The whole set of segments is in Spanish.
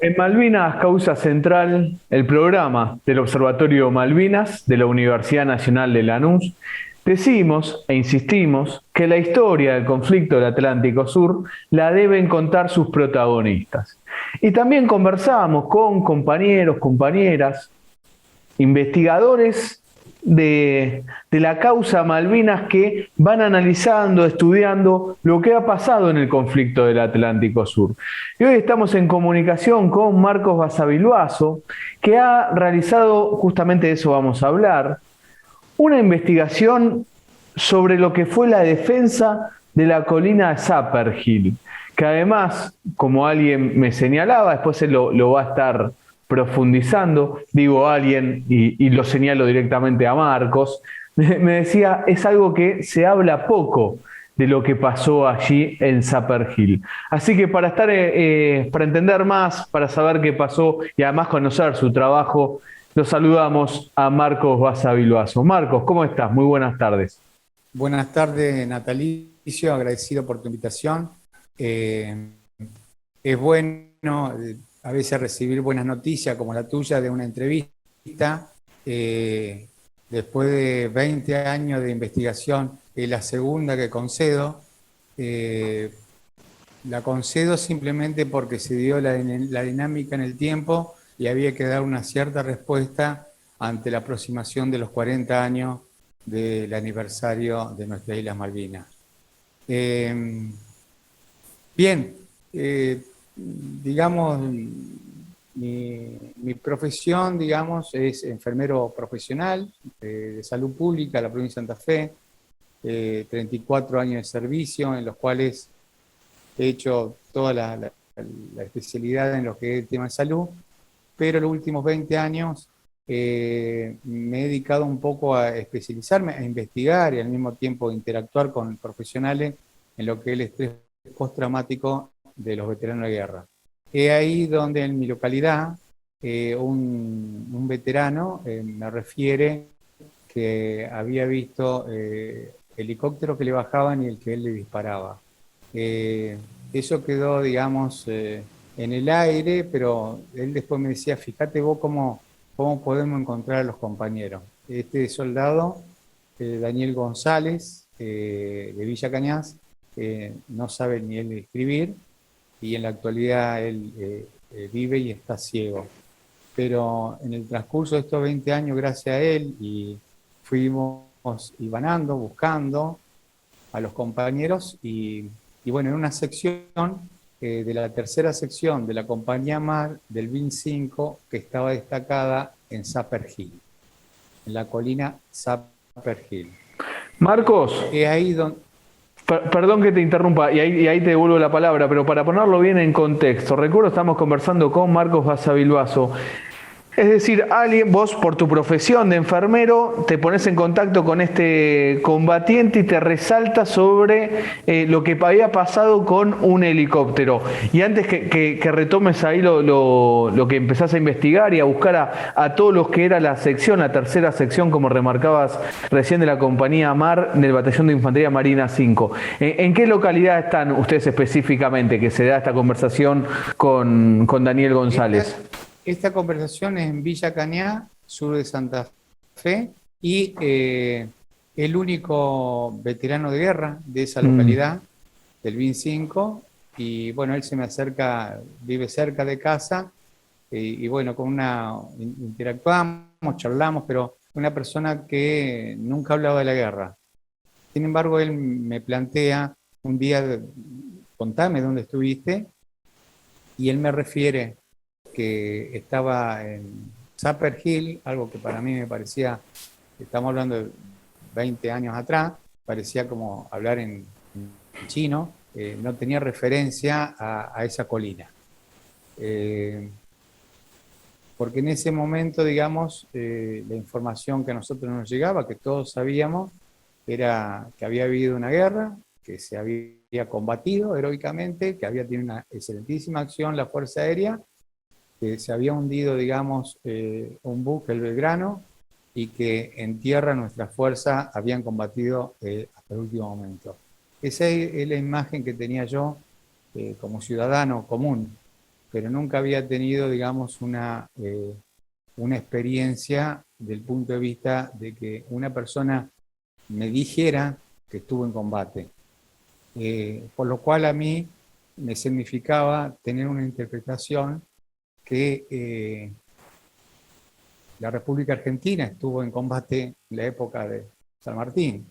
En Malvinas Causa Central, el programa del Observatorio Malvinas de la Universidad Nacional de Lanús, decimos e insistimos que la historia del conflicto del Atlántico Sur la deben contar sus protagonistas. Y también conversamos con compañeros, compañeras, investigadores de la causa Malvinas que van analizando, estudiando lo que ha pasado en el conflicto del Atlántico Sur. Y hoy estamos en comunicación con Marcos Basavilbaso, que ha realizado, justamente de eso vamos a hablar, una investigación sobre lo que fue la defensa de la colina Zapper Hill, que además, como alguien me señalaba, después él lo va a estar profundizando, digo alguien y lo señalo directamente a Marcos, me decía, es algo que se habla poco de lo que pasó allí en Zapper Hill. Así que para entender más, para saber qué pasó y además conocer su trabajo, los saludamos a Marcos Basavilbaso. Marcos, ¿cómo estás? Muy buenas tardes. Buenas tardes, Natalicio, agradecido por tu invitación. Eh, es bueno a veces recibir buenas noticias como la tuya de una entrevista. Eh, Después de 20 años de investigación, es la segunda que concedo. Eh, la concedo simplemente porque se dio la dinámica en el tiempo y había que dar una cierta respuesta ante la aproximación de los 40 años del aniversario de nuestras Islas Malvinas. Eh, Bien, digamos, mi profesión, digamos, es enfermero profesional de salud pública de la provincia de Santa Fe, 34 años de servicio en los cuales he hecho toda la especialidad en lo que es el tema de salud, pero los últimos 20 años me he dedicado un poco a especializarme, a investigar y al mismo tiempo interactuar con profesionales en lo que es el estrés postraumático de los veteranos de guerra. Es ahí donde en mi localidad un veterano me refiere que había visto helicópteros que le bajaban y el que él le disparaba. Eh, Eso quedó, digamos, en el aire, pero él después me decía, fíjate vos cómo podemos encontrar a los compañeros. Este soldado, Daniel González, de Villa Cañas, no sabe ni él escribir y en la actualidad él vive y está ciego. Pero en el transcurso de estos 20 años, gracias a él, y fuimos ibanando, buscando a los compañeros y bueno, en una sección de la tercera sección de la compañía MAR del BIN 5 que estaba destacada en Zapper Hill, en la colina Zapper Hill. Marcos, Es ahí donde... perdón que te interrumpa y ahí te devuelvo la palabra, pero para ponerlo bien en contexto, recuerdo estamos conversando con Marcos Basavilbaso. Es decir, alguien, vos por tu profesión de enfermero te pones en contacto con este combatiente y te resalta sobre lo que había pasado con un helicóptero. Y antes que retomes ahí lo que empezás a investigar y a buscar a todos los que era la sección, la tercera sección, como remarcabas recién, de la compañía MAR del Batallón de Infantería Marina 5. ¿En qué localidad están ustedes específicamente que se da esta conversación con Daniel Esta, González? esta conversación es en Villa Cañá, sur de Santa Fe, y el único veterano de guerra de esa Mm. localidad, del BIN 5, y bueno, él se me acerca, vive cerca de casa, y bueno, interactuamos, charlamos, pero una persona que nunca hablaba de la guerra. Sin embargo, él me plantea un día, contame dónde estuviste, y él me refiere que estaba en Zapper Hill, algo que para mí me parecía, estamos hablando de 20 años atrás, parecía como hablar en chino, no tenía referencia a esa colina. Eh, Porque en ese momento, digamos, la información que a nosotros nos llegaba, que todos sabíamos, era que había habido una guerra, que se había combatido heroicamente, que había tenido una excelentísima acción la Fuerza Aérea, que se había hundido, digamos, un buque, el Belgrano, y que en tierra nuestras fuerzas habían combatido hasta el último momento. Esa es la imagen que tenía yo como ciudadano común. pero nunca había tenido, digamos, una experiencia del punto de vista de que una persona me dijera que estuvo en combate. Por lo cual a mí me significaba tener una interpretación que la República Argentina estuvo en combate en la época de San Martín.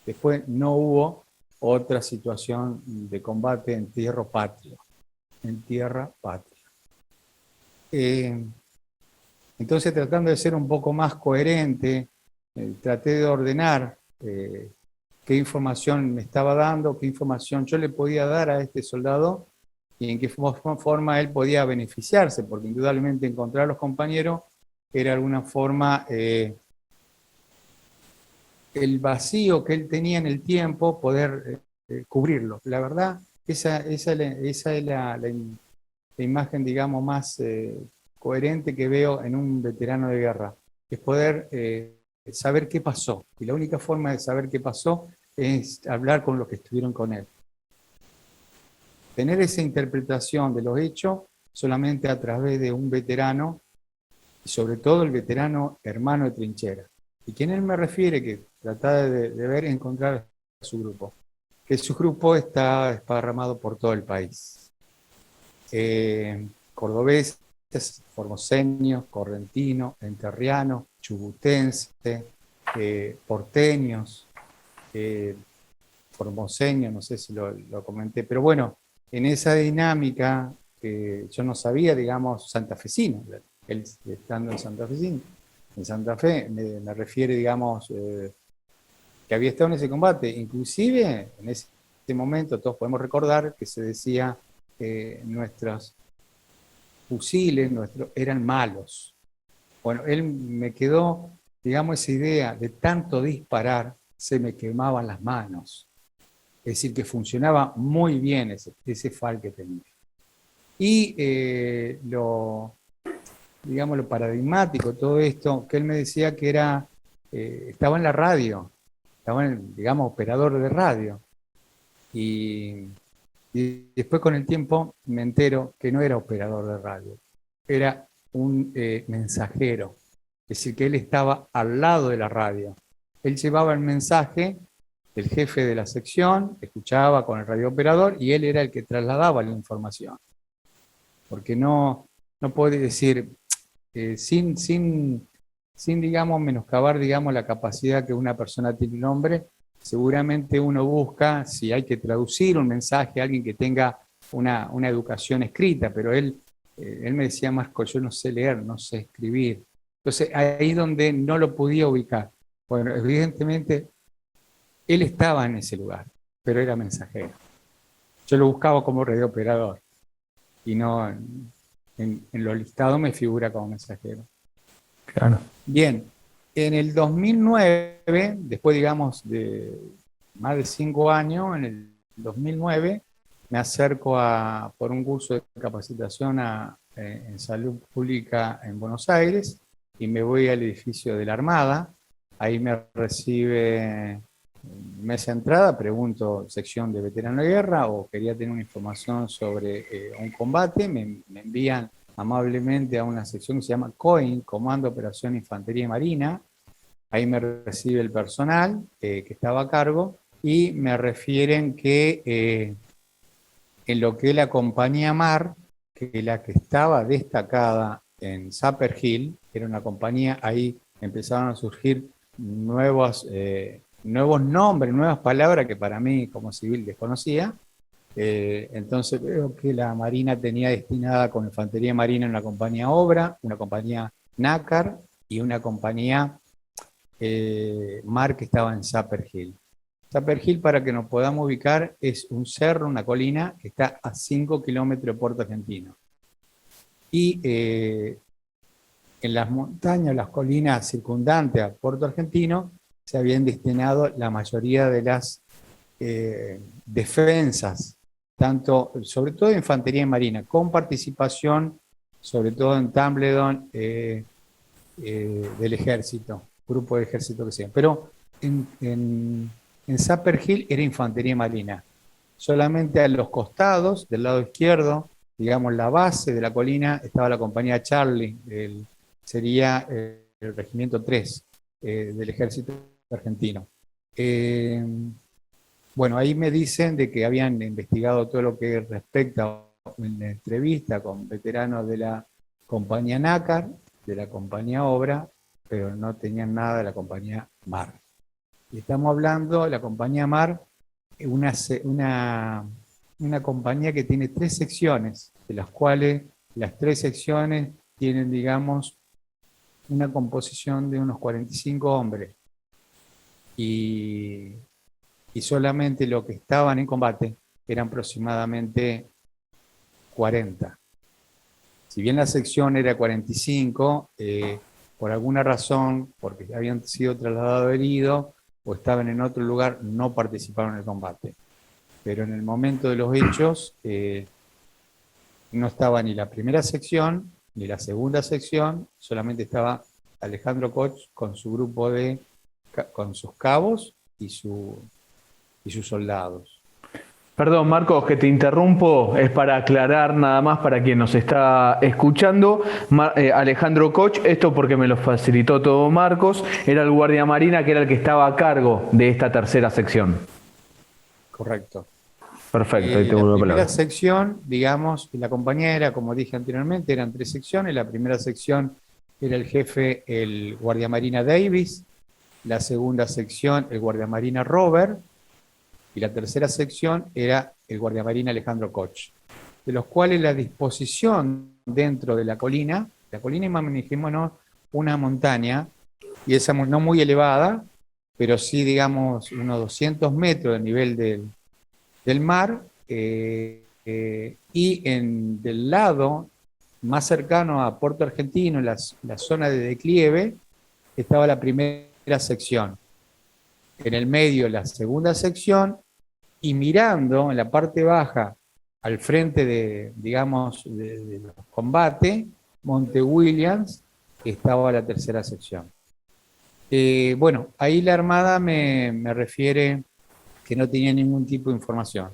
Después no hubo otra situación de combate en tierra patria. En tierra patria. Entonces, tratando de ser un poco más coherente, traté de ordenar qué información me estaba dando, qué información yo le podía dar a este soldado y en qué forma él podía beneficiarse, porque indudablemente encontrar a los compañeros era de alguna forma el vacío que él tenía en el tiempo, poder cubrirlo. La verdad, esa es la imagen, digamos, más coherente que veo en un veterano de guerra, es poder saber qué pasó. Y la única forma de saber qué pasó es hablar con los que estuvieron con él. Tener esa interpretación de los hechos solamente a través de un veterano, y sobre todo el veterano hermano de trinchera. Y quien él me refiere, que trata de ver, encontrar a su grupo. Que su grupo está esparramado por todo el país. Cordobeses, formoseños, correntinos, enterrianos, chubutenses, porteños, formoseños, no sé si lo comenté, pero bueno, en esa dinámica que yo no sabía, digamos, santafesino, él estando en Santa Fe, me refiere, digamos, que había estado en ese combate. Inclusive, en ese momento, todos podemos recordar que se decía nuestros fusiles eran malos. Bueno, él me quedó, digamos, esa idea de tanto disparar, se me quemaban las manos. Es decir, que funcionaba muy bien ese FAL que tenía. Y lo paradigmático de todo esto, que él me decía que era, estaba en la radio, estaba en, digamos, operador de radio. Y después con el tiempo me entero que no era operador de radio, era un mensajero. Es decir, que él estaba al lado de la radio. Él llevaba el mensaje del jefe de la sección, escuchaba con el radiooperador y él era el que trasladaba la información. Porque no puede decir, sin digamos, menoscabar, digamos, la capacidad que una persona tiene un hombre, seguramente uno busca, si hay que traducir un mensaje a alguien que tenga una educación escrita, pero él me decía, Marco, yo no sé leer, no sé escribir. Entonces, ahí donde no lo podía ubicar. Bueno, evidentemente, él estaba en ese lugar, pero era mensajero. Yo lo buscaba como radiooperador y no en los listados me figura como mensajero. Claro. Bien, en el 2009, después, digamos, de más de 5 años, en el 2009, me acerco por un curso de capacitación en salud pública en Buenos Aires y me voy al edificio de la Armada. Ahí me recibe mesa de entrada, pregunto sección de veterano de guerra o quería tener una información sobre un combate, me envían amablemente a una sección que se llama COIN, Comando Operación Infantería y Marina. Ahí me recibe el personal que estaba a cargo y me refieren que en lo que es la compañía MAR, que la que estaba destacada en Sapper Hill, era una compañía, ahí empezaron a surgir nuevos nombres, nuevas palabras que para mí como civil desconocía. Entonces veo que la Marina tenía destinada con Infantería Marina una compañía Obra, una compañía NACAR y una compañía MAR que estaba en Sapper Hill. Sapper Hill, para que nos podamos ubicar, es un cerro, una colina que está a 5 kilómetros de Puerto Argentino. Y en las montañas, las colinas circundantes a Puerto Argentino, se habían destinado la mayoría de las defensas, sobre todo de infantería y marina, con participación, sobre todo en Tumbledon, del ejército, grupo de ejército que sea. Pero en Sapper Hill era infantería marina. Solamente a los costados, del lado izquierdo digamos, la base de la colina estaba la compañía Charlie, sería el regimiento 3 del ejército argentino. Bueno, ahí me dicen de que habían investigado todo lo que respecta en la entrevista con veteranos de la compañía Nácar, de la compañía Obra, pero no tenían nada de la compañía Mar. Y estamos hablando de la compañía Mar, una compañía que tiene 3 secciones, de las cuales las 3 secciones tienen, digamos, una composición de unos 45 hombres. Y solamente los que estaban en combate eran aproximadamente 40. Si bien la sección era 45, por alguna razón, porque habían sido trasladados heridos o estaban en otro lugar, no participaron en el combate. Pero en el momento de los hechos, no estaba ni la primera sección, ni la segunda sección, solamente estaba Alejandro Koch con su grupo con sus cabos y sus soldados. Perdón, Marcos, que te interrumpo, es para aclarar nada más para quien nos está escuchando. Alejandro Koch, esto porque me lo facilitó todo Marcos, era el guardia marina que era el que estaba a cargo de esta tercera sección. Correcto. Perfecto, ahí te vuelvo a La primera hablar. sección, digamos, la compañía era, como dije anteriormente, eran 3 secciones. La primera sección era el jefe, el guardia marina Davis. La segunda sección, el guardia marina Robert. Y la tercera sección era el guardiamarina Alejandro Koch, de los cuales la disposición dentro de la colina imaginémonos una montaña, y esa no muy elevada, pero sí, digamos, unos 200 metros del nivel del mar, y del lado más cercano a Puerto Argentino, la zona de declive, estaba la primera sección. En el medio la segunda sección, y mirando en la parte baja, al frente de, digamos, de los combates, Monte Williams, estaba la tercera sección. Bueno, ahí la Armada me refiere que no tenía ningún tipo de información,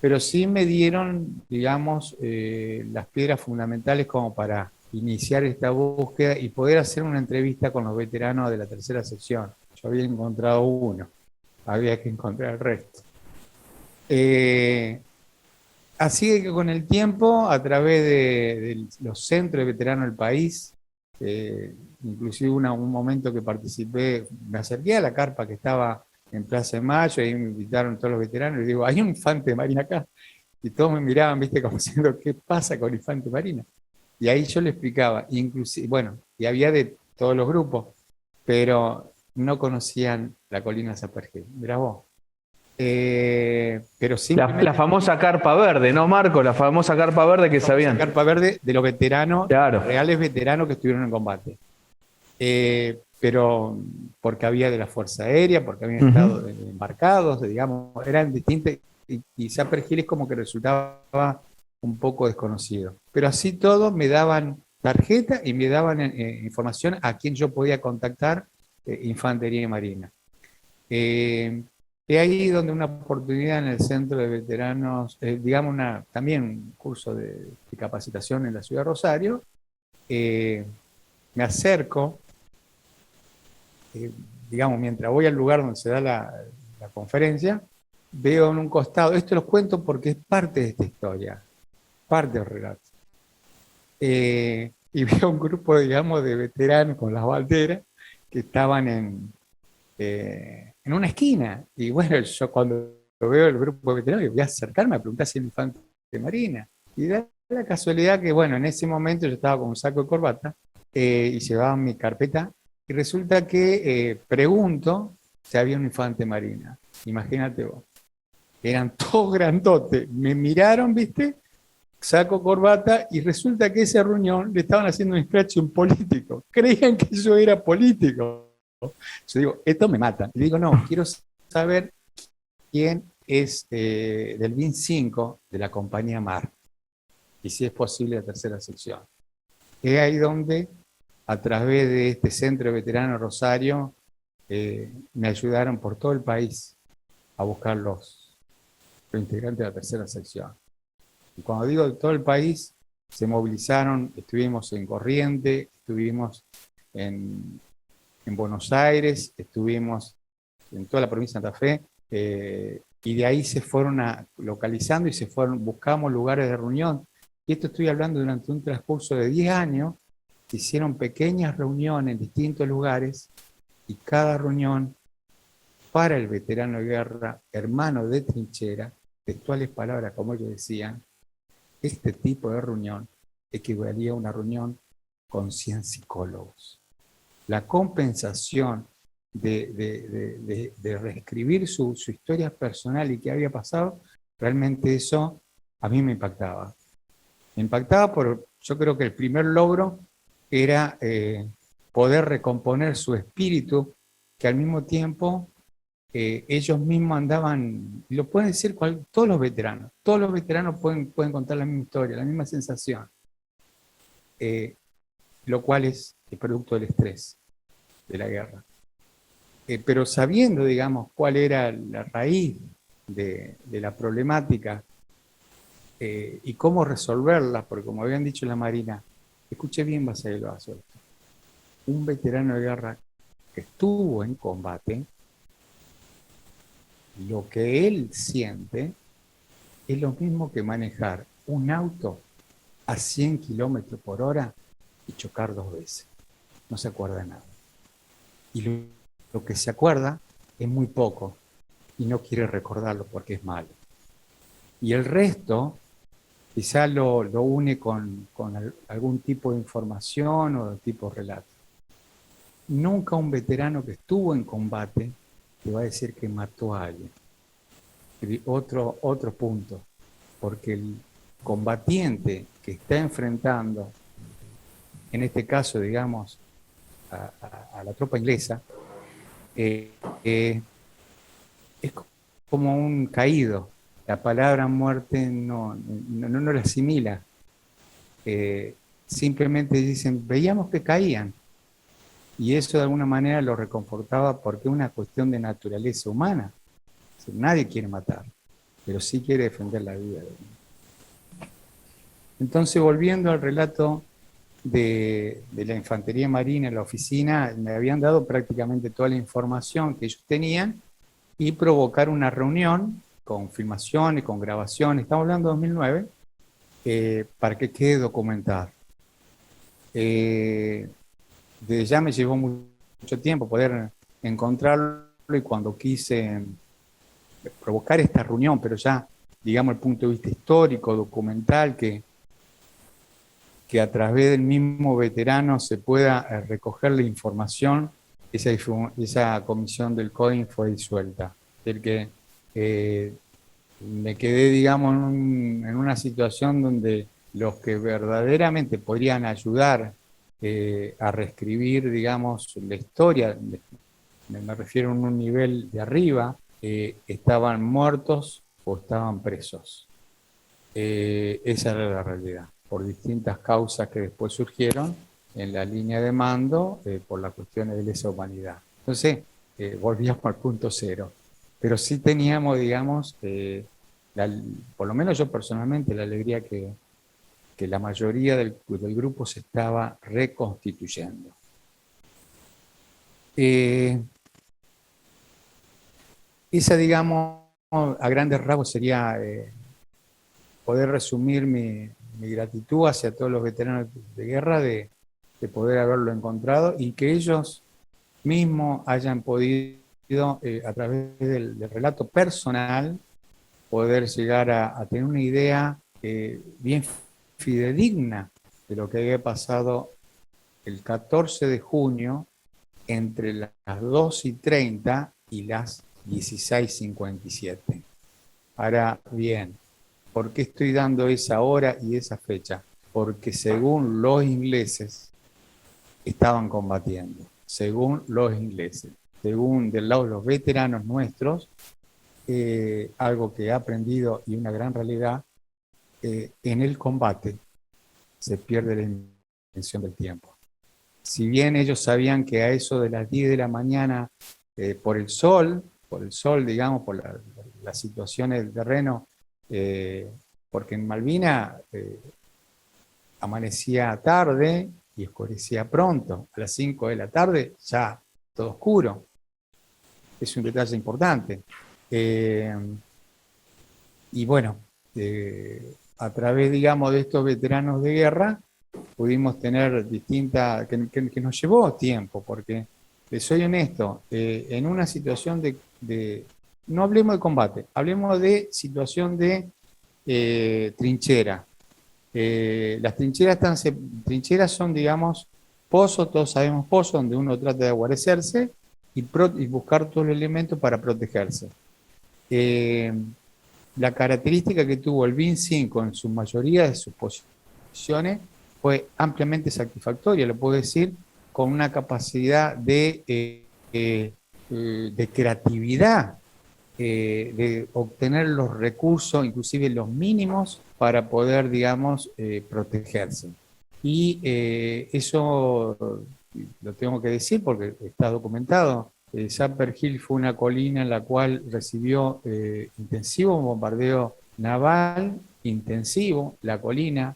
pero sí me dieron, digamos, las piedras fundamentales como para iniciar esta búsqueda y poder hacer una entrevista con los veteranos de la tercera sección. Yo había encontrado uno, había que encontrar el resto. Así que con el tiempo, a través de los centros de veteranos del país, inclusive un momento que participé, me acerqué a la carpa que estaba en Plaza de Mayo, y ahí me invitaron todos los veteranos, y les digo, hay un infante de Marina acá. Y todos me miraban, viste, como diciendo, ¿qué pasa con infante Marina? Y ahí yo le explicaba, inclusive, bueno, y había de todos los grupos, pero no conocían la colina Zaperjel. Mirá vos. Pero La simplemente famosa carpa verde, ¿no, Marco? La famosa carpa verde que sabían. carpa verde de los veteranos, Claro. reales veteranos que estuvieron en combate. Pero porque había de la Fuerza Aérea, porque habían estado embarcados, digamos, eran distintos, y Sapper Hill es como que resultaba un poco desconocido. Pero así todo me daban tarjeta y me daban información a quien yo podía contactar, Infantería y Marina. Es ahí donde una oportunidad en el centro de veteranos, digamos, también un curso de capacitación en la ciudad de Rosario, me acerco, digamos, mientras voy al lugar donde se da la conferencia, veo en un costado, esto los cuento porque es parte de esta historia, parte del relato. Y veo un grupo, digamos, de veteranos con las banderas que estaban en una esquina. Y bueno, yo cuando veo el grupo de veteranos, voy a acercarme a preguntar si es el infante de Marina. Y da la casualidad que, bueno, en ese momento yo estaba con un saco de corbata, y llevaba mi carpeta, y resulta que pregunto si había un infante de Marina. Imagínate vos. Eran todos grandotes. Me miraron, ¿viste? Saco corbata, y resulta que esa reunión le estaban haciendo un scratch a un político. Creían que yo era político. Yo digo, esto me mata. Y digo, no, quiero saber quién es del BIN 5 de la compañía Mar. Y si es posible la tercera sección. Es ahí donde, a través de este centro de veteranos Rosario, me ayudaron por todo el país a buscar los integrantes de la tercera sección. Y cuando digo de todo el país, se movilizaron, estuvimos en Corrientes, estuvimos en Buenos Aires, estuvimos en toda la provincia de Santa Fe, y de ahí se fueron localizando y buscamos lugares de reunión. Y esto estoy hablando durante un transcurso de 10 años, se hicieron pequeñas reuniones en distintos lugares, y cada reunión para el veterano de guerra, hermano de trinchera, textuales palabras como ellos decían, este tipo de reunión equivalía a una reunión con 100 psicólogos. La compensación de reescribir su historia personal y qué había pasado, realmente eso a mí me impactaba. Me impactaba yo creo que el primer logro era poder recomponer su espíritu, que al mismo tiempo ellos mismos andaban, lo pueden decir todos los veteranos pueden contar la misma historia, la misma sensación, lo cual es el producto del estrés de la guerra. Pero sabiendo, digamos, cuál era la raíz de la problemática y cómo resolverla, porque como habían dicho en la Marina, escuché bien, Basavilbaso, un veterano de guerra que estuvo en combate, lo que él siente es lo mismo que manejar un auto a 100 kilómetros por hora y chocar 2 veces. No se acuerda de nada. Y lo que se acuerda es muy poco y no quiere recordarlo porque es malo. Y el resto quizá lo une con algún tipo de información o de tipo de relato. Nunca un veterano que estuvo en combate te va a decir que mató a alguien. Y otro punto, porque el combatiente que está enfrentando, en este caso, digamos, a la tropa inglesa, es como un caído. La palabra muerte no la asimila. Simplemente dicen, veíamos que caían. Y eso de alguna manera lo reconfortaba porque es una cuestión de naturaleza humana. O sea, nadie quiere matar, pero sí quiere defender la vida. Entonces, volviendo al relato de la infantería marina en la oficina, me habían dado prácticamente toda la información que ellos tenían y provocar una reunión con filmaciones, con grabaciones, estamos hablando de 2009, para que quede documentado. Desde ya me llevó mucho tiempo poder encontrarlo, y cuando quise provocar esta reunión, pero ya, digamos, el punto de vista histórico, documental, que a través del mismo veterano se pueda recoger la información, esa comisión del CODIN fue disuelta. Del que me quedé, digamos, en una situación donde los que verdaderamente podrían ayudar a reescribir, digamos, la historia, me refiero a un nivel de arriba, estaban muertos o estaban presos. Esa era la realidad, por distintas causas que después surgieron en la línea de mando, por las cuestiones de lesa humanidad. Entonces, volvíamos al punto cero. Pero sí teníamos, digamos, por lo menos yo personalmente, la alegría que la mayoría del grupo se estaba reconstituyendo. Esa, digamos, a grandes rasgos sería poder resumir mi gratitud hacia todos los veteranos de guerra de poder haberlo encontrado y que ellos mismos hayan podido, a través del relato personal, poder llegar a tener una idea bien fidedigna de lo que había pasado el 14 de junio entre las 2:30 y las 16:57. Ahora bien, ¿por qué estoy dando esa hora y esa fecha? Porque según los ingleses estaban combatiendo, según los ingleses, según del lado de los veteranos nuestros, algo que he aprendido y una gran realidad, en el combate se pierde la dimensión del tiempo. Si bien ellos sabían que a eso de las 10 de la mañana, por el sol, digamos, por las situaciones del terreno, porque en Malvinas amanecía tarde y oscurecía pronto. A las 5 de la tarde ya todo oscuro. Es un detalle importante. Y bueno, a través, digamos, de estos veteranos de guerra, pudimos tener distintas, que nos llevó tiempo, porque, soy honesto, en una situación no hablemos de combate, hablemos de situación de trinchera. Las trincheras son, digamos, pozos, todos sabemos pozos, donde uno trata de guarecerse y buscar todos los elementos para protegerse. La característica que tuvo el BIN-5 en su mayoría de sus posiciones fue ampliamente satisfactoria, lo puedo decir, con una capacidad de creatividad, de obtener los recursos, inclusive los mínimos, para poder, digamos, protegerse. Y eso lo tengo que decir porque está documentado. Sapper Hill fue una colina en la cual recibió intensivo bombardeo naval, intensivo, la colina,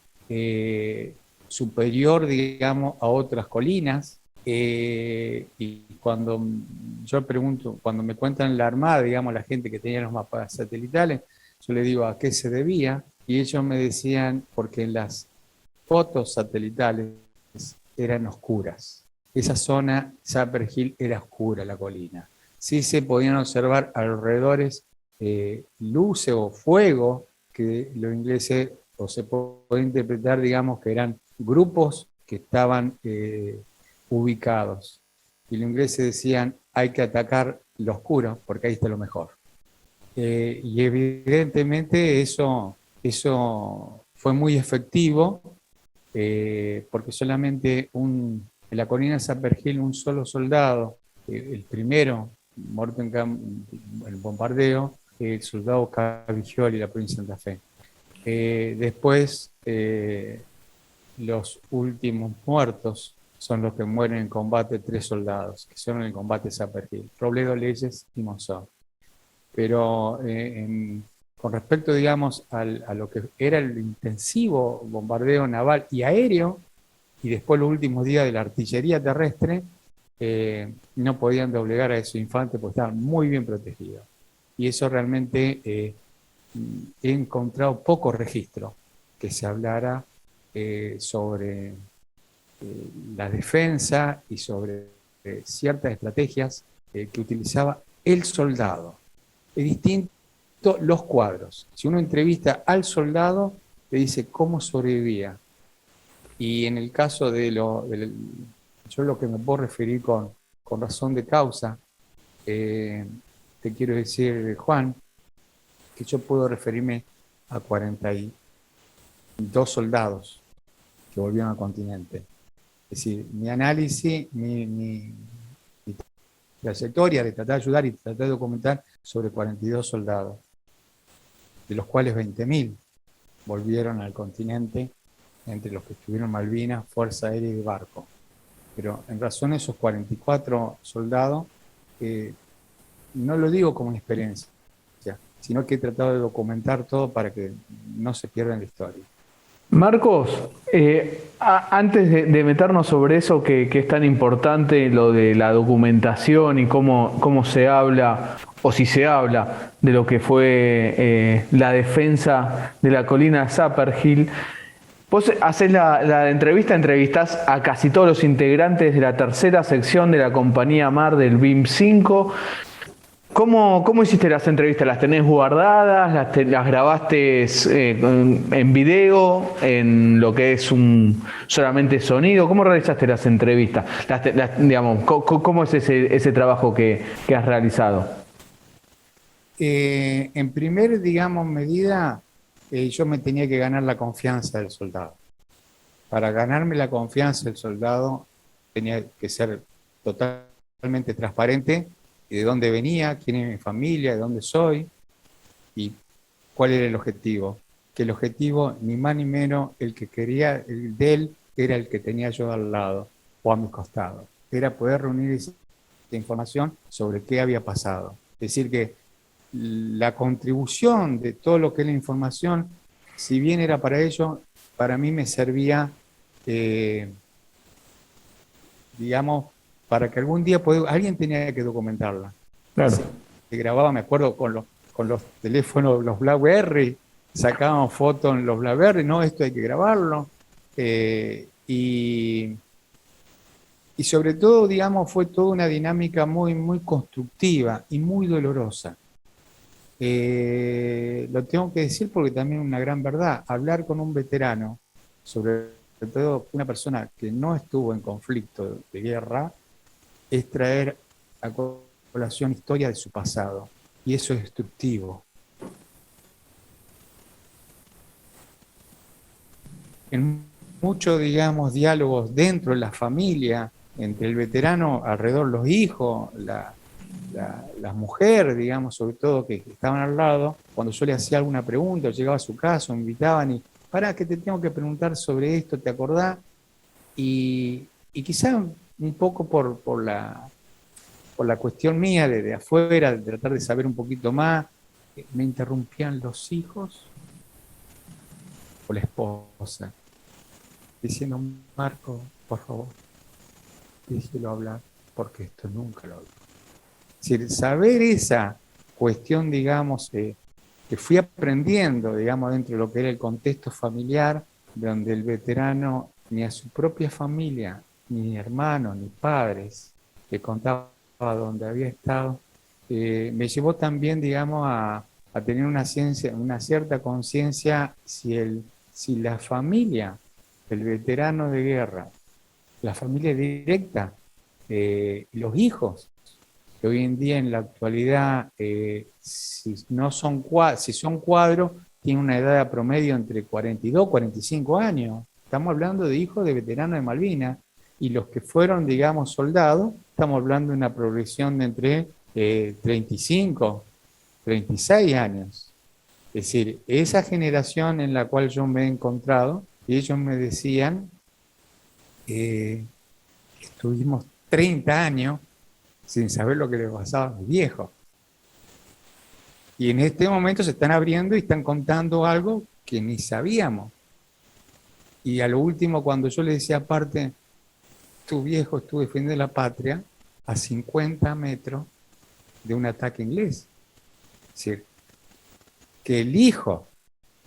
superior, digamos, a otras colinas. Y cuando yo pregunto, cuando me cuentan la Armada, digamos, la gente que tenía los mapas satelitales, yo le digo a qué se debía, y ellos me decían, porque las fotos satelitales eran oscuras. Esa zona, Sapper Hill, era oscura, la colina. Sí se podían observar alrededores luces o fuego, que los ingleses, o se puede interpretar, digamos, que eran grupos que estaban ubicados. Y los ingleses decían, hay que atacar lo oscuro, porque ahí está lo mejor. Y evidentemente eso fue muy efectivo, porque solamente en la colina de Sapper Hill un solo soldado, el primero, muerto en el bombardeo, el soldado Cavigioli, de la provincia de Santa Fe. Después, los últimos muertos son los que mueren en combate, 3 soldados, que son en el combate de Sapper Hill, Robledo, Leyes y Monzón. Pero con respecto, digamos, a lo que era el intensivo bombardeo naval y aéreo, y después los últimos días de la artillería terrestre, no podían doblegar a esos infantes porque estaban muy bien protegidos. Y eso realmente he encontrado poco registro que se hablara sobre la defensa y sobre ciertas estrategias que utilizaba el soldado. Es distinto los cuadros. Si uno entrevista al soldado, le dice cómo sobrevivía. Y en el caso yo lo que me puedo referir con razón de causa, te quiero decir, Juan, que yo puedo referirme a 42 soldados que volvieron al continente. Es decir, mi análisis, mi trayectoria de tratar de ayudar y tratar de documentar sobre 42 soldados, de los cuales 20.000 volvieron al continente, entre los que estuvieron en Malvinas, Fuerza Aérea y Barco. Pero en razón de esos 44 soldados, no lo digo como una experiencia, sino que he tratado de documentar todo para que no se pierda en la historia. Marcos, antes de meternos sobre eso que es tan importante, lo de la documentación y cómo se habla, o si se habla, de lo que fue la defensa de la colina de Sapper Hill, vos haces la entrevista, entrevistás a casi todos los integrantes de la tercera sección de la compañía MAR del BIM-5. ¿Cómo hiciste las entrevistas? ¿Las tenés guardadas? ¿Las grabaste en video? ¿En lo que es solamente sonido? ¿Cómo realizaste las entrevistas? Digamos, ¿cómo es ese trabajo que has realizado? En primer, digamos, medida, yo me tenía que ganar la confianza del soldado. Para ganarme la confianza del soldado tenía que ser totalmente transparente de dónde venía, quién es mi familia, de dónde soy y cuál era el objetivo. Que el objetivo, ni más ni menos, el que quería el de él, era el que tenía yo al lado o a mi costado. Era poder reunir esa información sobre qué había pasado. Es decir, que la contribución de todo lo que es la información si bien era para ello, para mí me servía, digamos, para que algún día alguien tenía que documentarla. Claro. Se grababa, me acuerdo, con los teléfonos, los BlackBerry, sacaban fotos en los BlackBerry, no, esto hay que grabarlo. Y sobre todo, digamos, fue toda una dinámica muy, muy constructiva y muy dolorosa. Lo tengo que decir porque también es una gran verdad. Hablar con un veterano, sobre todo una persona que no estuvo en conflicto de guerra, es traer a colación historia de su pasado. Y eso es destructivo. En muchos, digamos, diálogos dentro de la familia, entre el veterano, alrededor los hijos, las mujeres, digamos, sobre todo, que estaban al lado, cuando yo le hacía alguna pregunta, o llegaba a su casa, me invitaban y, pará, que te tengo que preguntar sobre esto, ¿te acordás? Y quizá un poco por la cuestión mía de afuera, de tratar de saber un poquito más, me interrumpían los hijos o la esposa, diciendo, Marco, por favor, déjelo hablar, porque esto nunca lo habló. Es decir, saber esa cuestión, digamos, que fui aprendiendo, digamos, dentro de lo que era el contexto familiar, donde el veterano ni a su propia familia, ni hermanos, ni padres, le contaba dónde había estado, me llevó también, digamos, a tener una cierta conciencia si la familia del veterano de guerra, la familia directa, los hijos, que hoy en día en la actualidad, si son cuadros, tienen una edad promedio entre 42 y 45 años. Estamos hablando de hijos de veteranos de Malvinas, y los que fueron, digamos, soldados, estamos hablando de una progresión de entre 35, 36 años. Es decir, esa generación en la cual yo me he encontrado, y ellos me decían, estuvimos 30 años sin saber lo que les pasaba a mis viejos. Y en este momento se están abriendo y están contando algo que ni sabíamos. Y a lo último, cuando yo les decía, aparte, tu viejo estuvo defendiendo la patria a 50 metros de un ataque inglés. Es decir, que el hijo,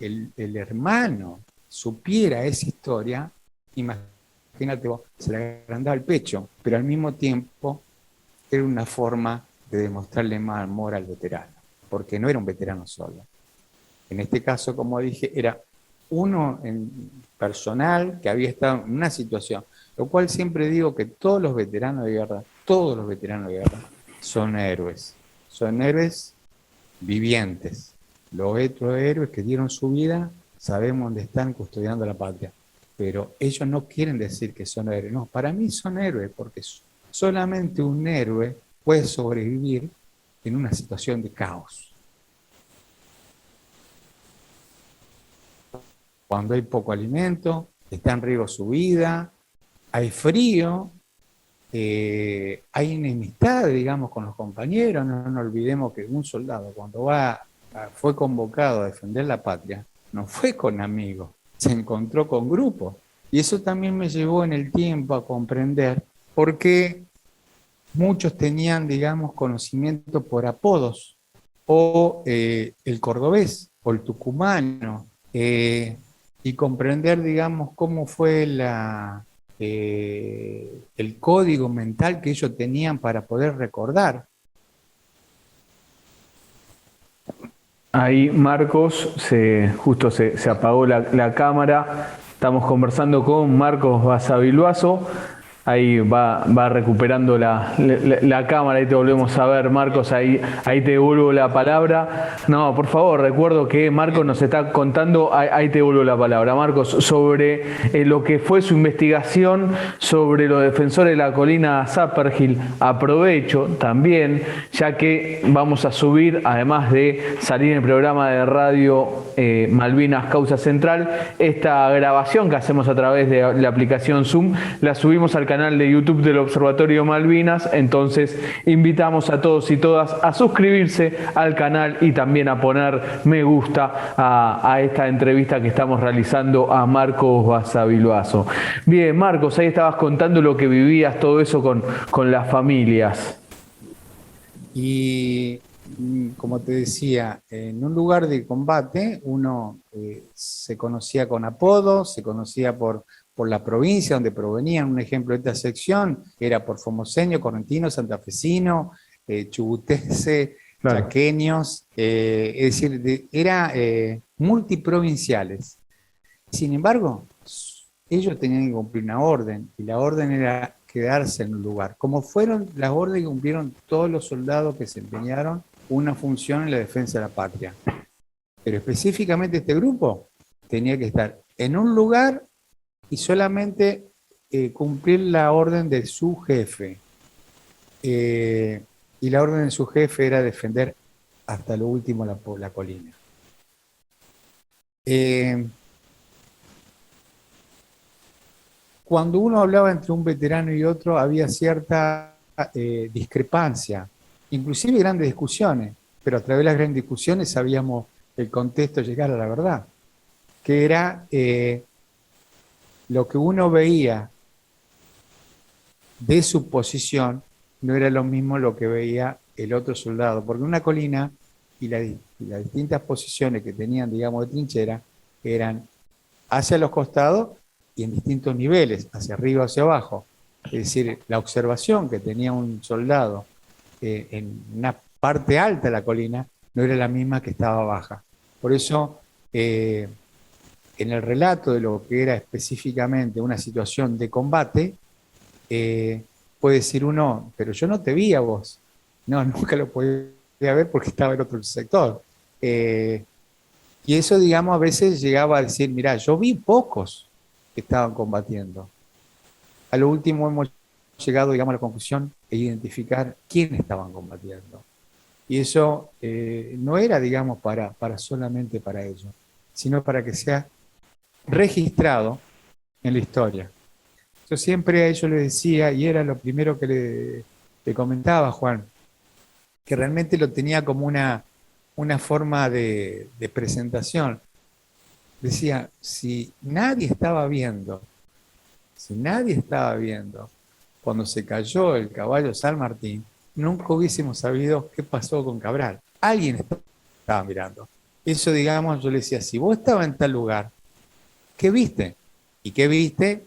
el hermano, supiera esa historia, imagínate vos, se le agrandaba el pecho, pero al mismo tiempo era una forma de demostrarle más amor al veterano, porque no era un veterano solo. En este caso, como dije, era uno personal que había estado en una situación, lo cual siempre digo que todos los veteranos de guerra son héroes vivientes. Los otros héroes que dieron su vida, sabemos dónde están custodiando la patria, pero ellos no quieren decir que son héroes. No, para mí son héroes, porque solamente un héroe puede sobrevivir en una situación de caos. Cuando hay poco alimento, está en riesgo su vida, hay frío, hay enemistad, digamos, con los compañeros. No nos olvidemos que un soldado, cuando fue convocado a defender la patria, no fue con amigos, se encontró con grupos. Y eso también me llevó en el tiempo a comprender por qué muchos tenían, digamos, conocimiento por apodos, o el cordobés, o el tucumano, y comprender, digamos, cómo fue el código mental que ellos tenían para poder recordar. Ahí, Marcos, justo se apagó la cámara. Estamos conversando con Marcos Basavilbaso. Ahí va recuperando la cámara y te volvemos a ver, Marcos, ahí te devuelvo la palabra. No, por favor, recuerdo que Marcos nos está contando, ahí te devuelvo la palabra, Marcos, sobre lo que fue su investigación sobre los defensores de la colina Zapperhill. Aprovecho también, ya que vamos a subir, además de salir en el programa de radio Malvinas Causa Central, esta grabación que hacemos a través de la aplicación Zoom, la subimos al canal canal de YouTube del Observatorio Malvinas. Entonces invitamos a todos y todas a suscribirse al canal y también a poner me gusta a esta entrevista que estamos realizando a Marcos Basavilbaso. Bien, Marcos, ahí estabas contando lo que vivías, todo eso con las familias. Y como te decía, en un lugar de combate uno se conocía con apodos, se conocía por la provincia donde provenían. Un ejemplo de esta sección era por formoseño, correntino, santafesino, chubutense, Claro. chaqueños, es decir, era multiprovinciales. Sin embargo, ellos tenían que cumplir una orden, y la orden era quedarse en un lugar. Como fueron las órdenes que cumplieron todos los soldados que se empeñaron una función en la defensa de la patria. Pero específicamente este grupo tenía que estar en un lugar y solamente cumplir la orden de su jefe. Y la orden de su jefe era defender hasta lo último la colina. Cuando uno hablaba entre un veterano y otro había cierta discrepancia, inclusive grandes discusiones, pero a través de las grandes discusiones sabíamos el contexto, llegar a la verdad, que era lo que uno veía de su posición no era lo mismo lo que veía el otro soldado, porque una colina y las distintas posiciones que tenían, digamos, de trinchera eran hacia los costados y en distintos niveles, hacia arriba o hacia abajo. Es decir, la observación que tenía un soldado en una parte alta de la colina no era la misma que estaba baja. Por eso, en el relato de lo que era específicamente una situación de combate, puede decir uno, pero yo no te vi a vos. No, nunca lo podía ver porque estaba en otro sector. Y eso, digamos, a veces llegaba a decir, mirá, yo vi pocos que estaban combatiendo. A lo último hemos llegado, digamos, a la conclusión de identificar quiénes estaban combatiendo. Y eso no era, digamos, solamente para ellos, sino para que sea registrado en la historia. Yo siempre a ellos les decía, y era lo primero que le comentaba a Juan, que realmente lo tenía como una forma de presentación. Decía, si nadie estaba viendo cuando se cayó el caballo San Martín, nunca hubiésemos sabido qué pasó con Cabral. Alguien estaba mirando. Eso, digamos, yo le decía, si vos estabas en tal lugar, ¿qué viste? ¿Y qué viste?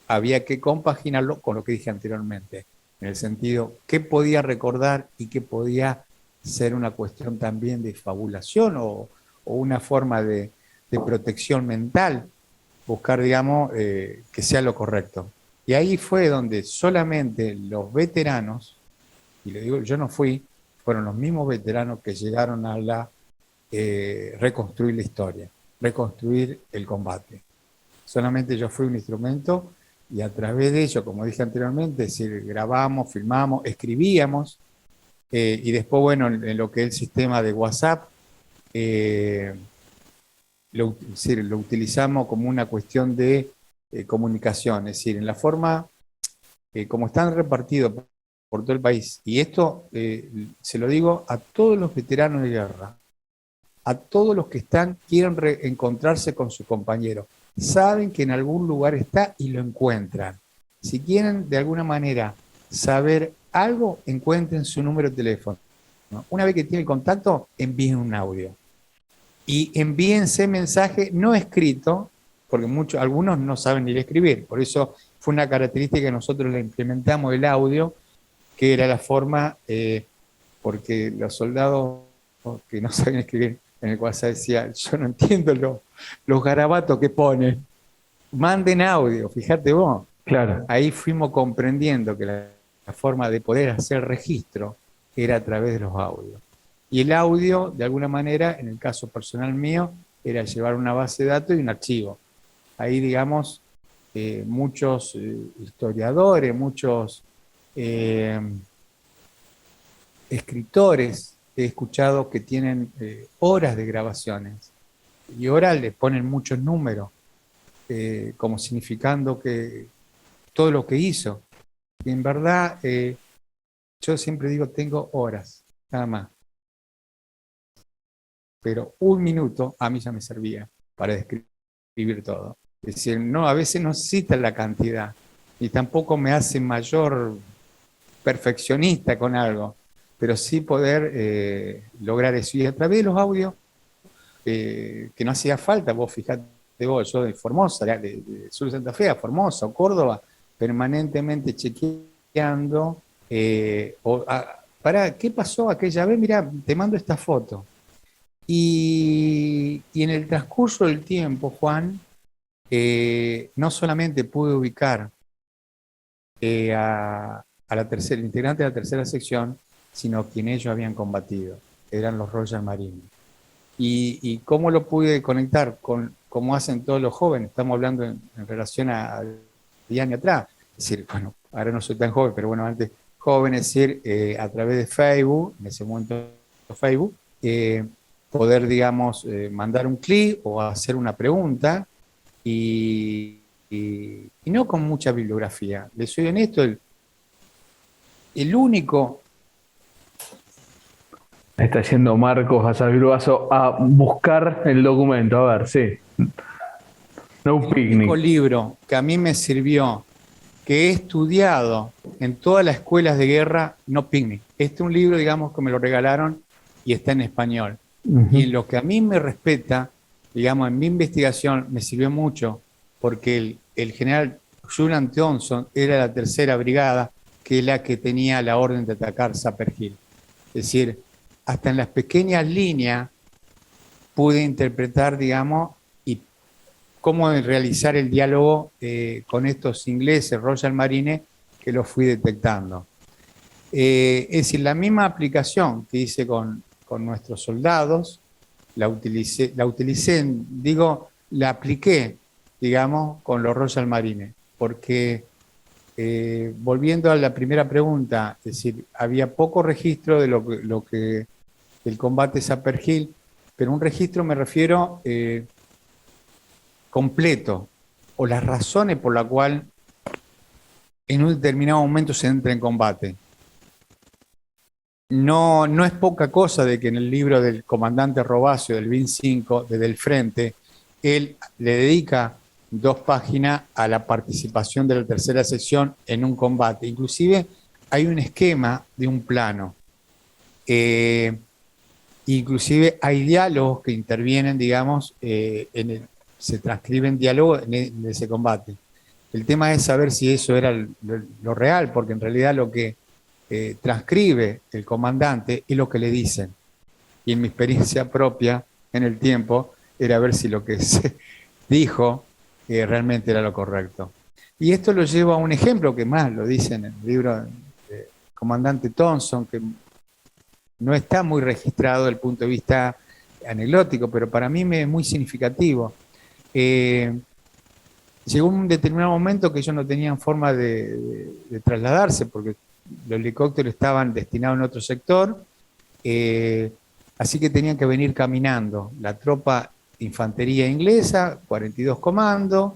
Había que compaginarlo con lo que dije anteriormente, en el sentido, qué podía recordar y qué podía ser una cuestión también de fabulación o una forma de protección mental, buscar, digamos, que sea lo correcto. Y ahí fue donde solamente los veteranos, y le digo, yo no fui, fueron los mismos veteranos que llegaron a reconstruir la historia, reconstruir el combate. Solamente yo fui un instrumento y a través de ello, como dije anteriormente, es decir, grabamos, filmamos, escribíamos, y después, bueno, en lo que es el sistema de WhatsApp, lo utilizamos como una cuestión de comunicación, es decir, en la forma como están repartidos por todo el país. Y esto se lo digo a todos los veteranos de guerra, a todos los que quieren reencontrarse con su compañero. Saben que en algún lugar está y lo encuentran. Si quieren de alguna manera saber algo, encuentren su número de teléfono. Una vez que tienen el contacto, envíen un audio. Y envíense mensaje no escrito, porque algunos no saben ni escribir. Por eso fue una característica que nosotros le implementamos el audio, que era la forma, porque los soldados que no saben escribir en el WhatsApp decía, yo no entiendo los garabatos que ponen. Manden audio, fíjate vos. Claro. Ahí fuimos comprendiendo que la forma de poder hacer registro era a través de los audios. Y el audio, de alguna manera, en el caso personal mío, era llevar una base de datos y un archivo. Ahí, digamos, muchos historiadores, muchos escritores he escuchado que tienen horas de grabaciones. Y horas le ponen muchos números, como significando que todo lo que hizo. Y en verdad, yo siempre digo, tengo horas, nada más. Pero un minuto a mí ya me servía para describir todo. Es decir, no, a veces no necesita la cantidad, y tampoco me hace mayor perfeccionista con algo, pero sí poder lograr eso. Y a través de los audios, que no hacía falta, vos fijate vos, yo de Formosa, de Sur de Santa Fe a Formosa o Córdoba, permanentemente chequeando, ¿qué pasó aquella vez? Mirá, te mando esta foto. Y en el transcurso del tiempo, Juan, no solamente pude ubicar a la tercera, integrante de la tercera sección, sino quien ellos habían combatido, eran los Royal Marines. Y cómo lo pude conectar con cómo hacen todos los jóvenes, estamos hablando en relación a 10 años atrás, es decir, bueno, ahora no soy tan joven, pero bueno, antes joven, es decir, a través de Facebook, en ese momento Facebook, poder, digamos, mandar un clic o hacer una pregunta y no con mucha bibliografía. Les soy honesto, el único... Está yendo Marcos Basavilbaso a buscar el documento, a ver, sí. No El picnic. único libro que a mí me sirvió, que he estudiado en todas las escuelas de guerra, no picnic. Este es un libro, digamos, que me lo regalaron y está en español. Y en lo que a mí me respeta, digamos, en mi investigación me sirvió mucho, porque el general Julian Thompson era la tercera brigada, que es la que tenía la orden de atacar Sapper Hill. Es decir, hasta en las pequeñas líneas pude interpretar, digamos, y cómo realizar el diálogo con estos ingleses, Royal Marines, que los fui detectando. Es decir, la misma aplicación que hice con nuestros soldados, la utilicé, la apliqué, digamos, con los Royal Marines, porque volviendo a la primera pregunta, es decir, había poco registro de lo que el combate Sapper Hill, pero un registro me refiero completo, o las razones por las cuales en un determinado momento se entra en combate. No es poca cosa de que en el libro del comandante Robacio del BIN 5, desde el frente, él le dedica 2 páginas a la participación de la tercera sección en un combate. Inclusive hay un esquema de un plano. Inclusive hay diálogos que intervienen, digamos, se transcriben diálogos en ese combate. El tema es saber si eso era lo real, porque en realidad lo que transcribe el comandante es lo que le dicen. Y en mi experiencia propia, en el tiempo, era ver si lo que se dijo realmente era lo correcto. Y esto lo llevo a un ejemplo que más lo dice en el libro del comandante Thompson, que no está muy registrado desde el punto de vista anecdótico, pero para mí me es muy significativo. Llegó un determinado momento que ellos no tenían forma de trasladarse, porque los helicópteros estaban destinados en otro sector, así que tenían que venir caminando. La tropa de infantería inglesa, 42 comandos,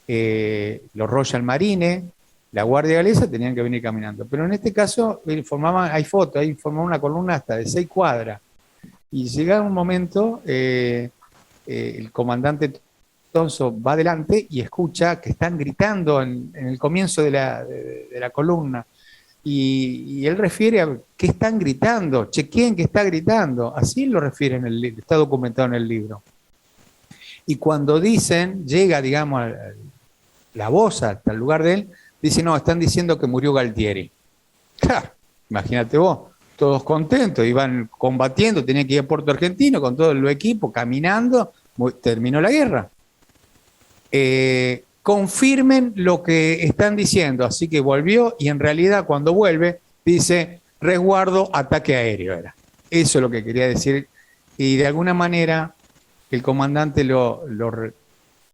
los Royal Marines, la Guardia Galesa tenían que venir caminando. Pero en este caso hay fotos, ahí formaban una columna hasta de 6 cuadras. Y llega un momento, el comandante Thompson va adelante y escucha que están gritando en el comienzo de la columna. Y él refiere a qué están gritando, chequeen que está gritando. Así lo refiere en el libro, está documentado en el libro. Y cuando dicen, llega, digamos, la voz hasta el lugar de él, dice, no, están diciendo que murió Galtieri. Claro, imagínate vos, todos contentos, iban combatiendo, tenían que ir a Puerto Argentino con todo el equipo, caminando, terminó la guerra. Confirmen lo que están diciendo, así que volvió y en realidad cuando vuelve dice resguardo, ataque aéreo era. Eso es lo que quería decir y de alguna manera el comandante lo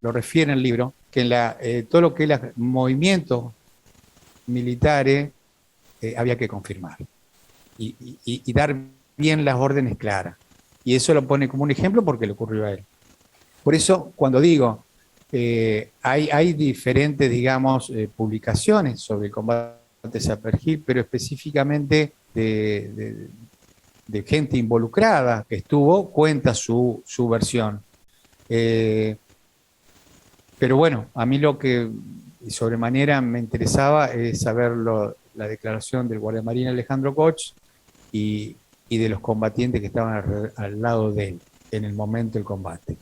refiere en el libro, que en todo lo que es los movimientos militares había que confirmar y dar bien las órdenes claras. Y eso lo pone como un ejemplo porque le ocurrió a él. Por eso, cuando digo, Hay diferentes, digamos, publicaciones sobre el combate de Sapper Hill, pero específicamente de gente involucrada que estuvo, cuenta su versión. Pero bueno, a mí lo que sobremanera me interesaba es saber la declaración del guardiamarina Alejandro Koch y de los combatientes que estaban al lado de él en el momento del combate.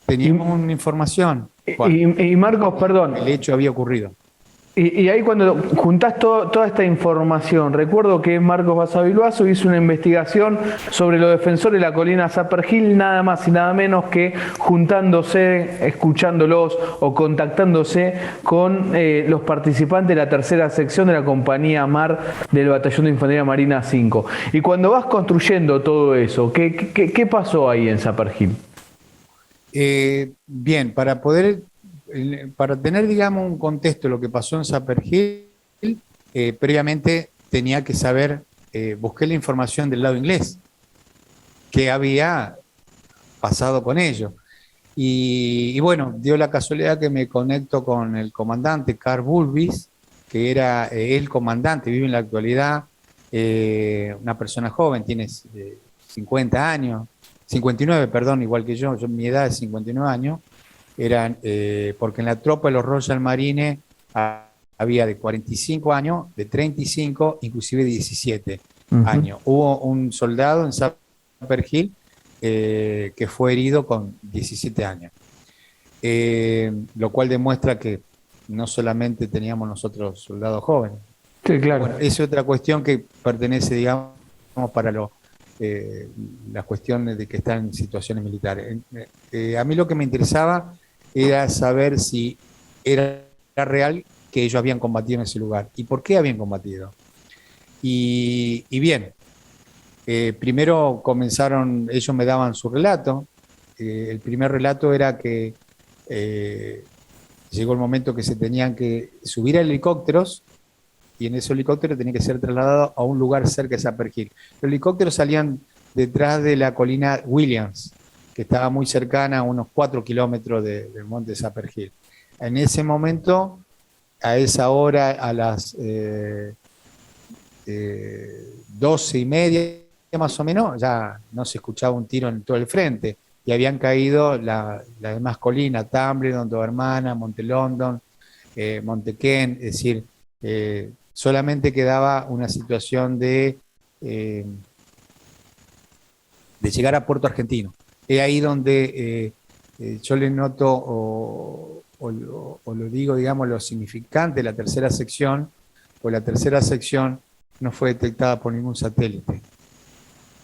Teníamos una información. Y Marcos, perdón. El hecho había ocurrido. Y ahí cuando juntás toda esta información, recuerdo que Marcos Basavilbaso hizo una investigación sobre los defensores de la colina Sapper Hill, nada más y nada menos que juntándose, escuchándolos o contactándose con los participantes de la tercera sección de la compañía Mar del Batallón de Infantería Marina 5. Y cuando vas construyendo todo eso, ¿qué pasó ahí en Sapper Hill? Bien, para tener, digamos, un contexto de lo que pasó en Sapper Hill, previamente tenía que saber, busqué la información del lado inglés, qué había pasado con ello. Y bueno, dio la casualidad que me conecto con el comandante Carl Bulbis, que era el comandante, vive en la actualidad, una persona joven, tiene 50 años, 59, perdón, igual que yo, mi edad es 59 años, porque en la tropa de los Royal Marines había de 45 años, de 35, inclusive 17 años. Hubo un soldado en Sapper Hill que fue herido con 17 años, lo cual demuestra que no solamente teníamos nosotros soldados jóvenes. Sí, claro. Bueno, es otra cuestión que pertenece, digamos, para las cuestiones de que están en situaciones militares. A mí lo que me interesaba era saber si era real que ellos habían combatido en ese lugar y por qué habían combatido. Y bien, primero comenzaron, ellos me daban su relato. El primer relato era que llegó el momento que se tenían que subir a helicópteros y en ese helicóptero tenía que ser trasladado a un lugar cerca de Sapper Hill. Los helicópteros salían detrás de la colina Williams, que estaba muy cercana, a unos 4 kilómetros del monte Sapper Hill. En ese momento, a esa hora, a las 12:30 más o menos, ya no se escuchaba un tiro en todo el frente, y habían caído las demás colinas, Tumbledown, Dos Hermanas, Monte London, Monte Ken, es decir, solamente quedaba una situación de llegar a Puerto Argentino. Es ahí donde yo le noto, o lo digo, digamos, lo significante de la tercera sección, pues la tercera sección no fue detectada por ningún satélite.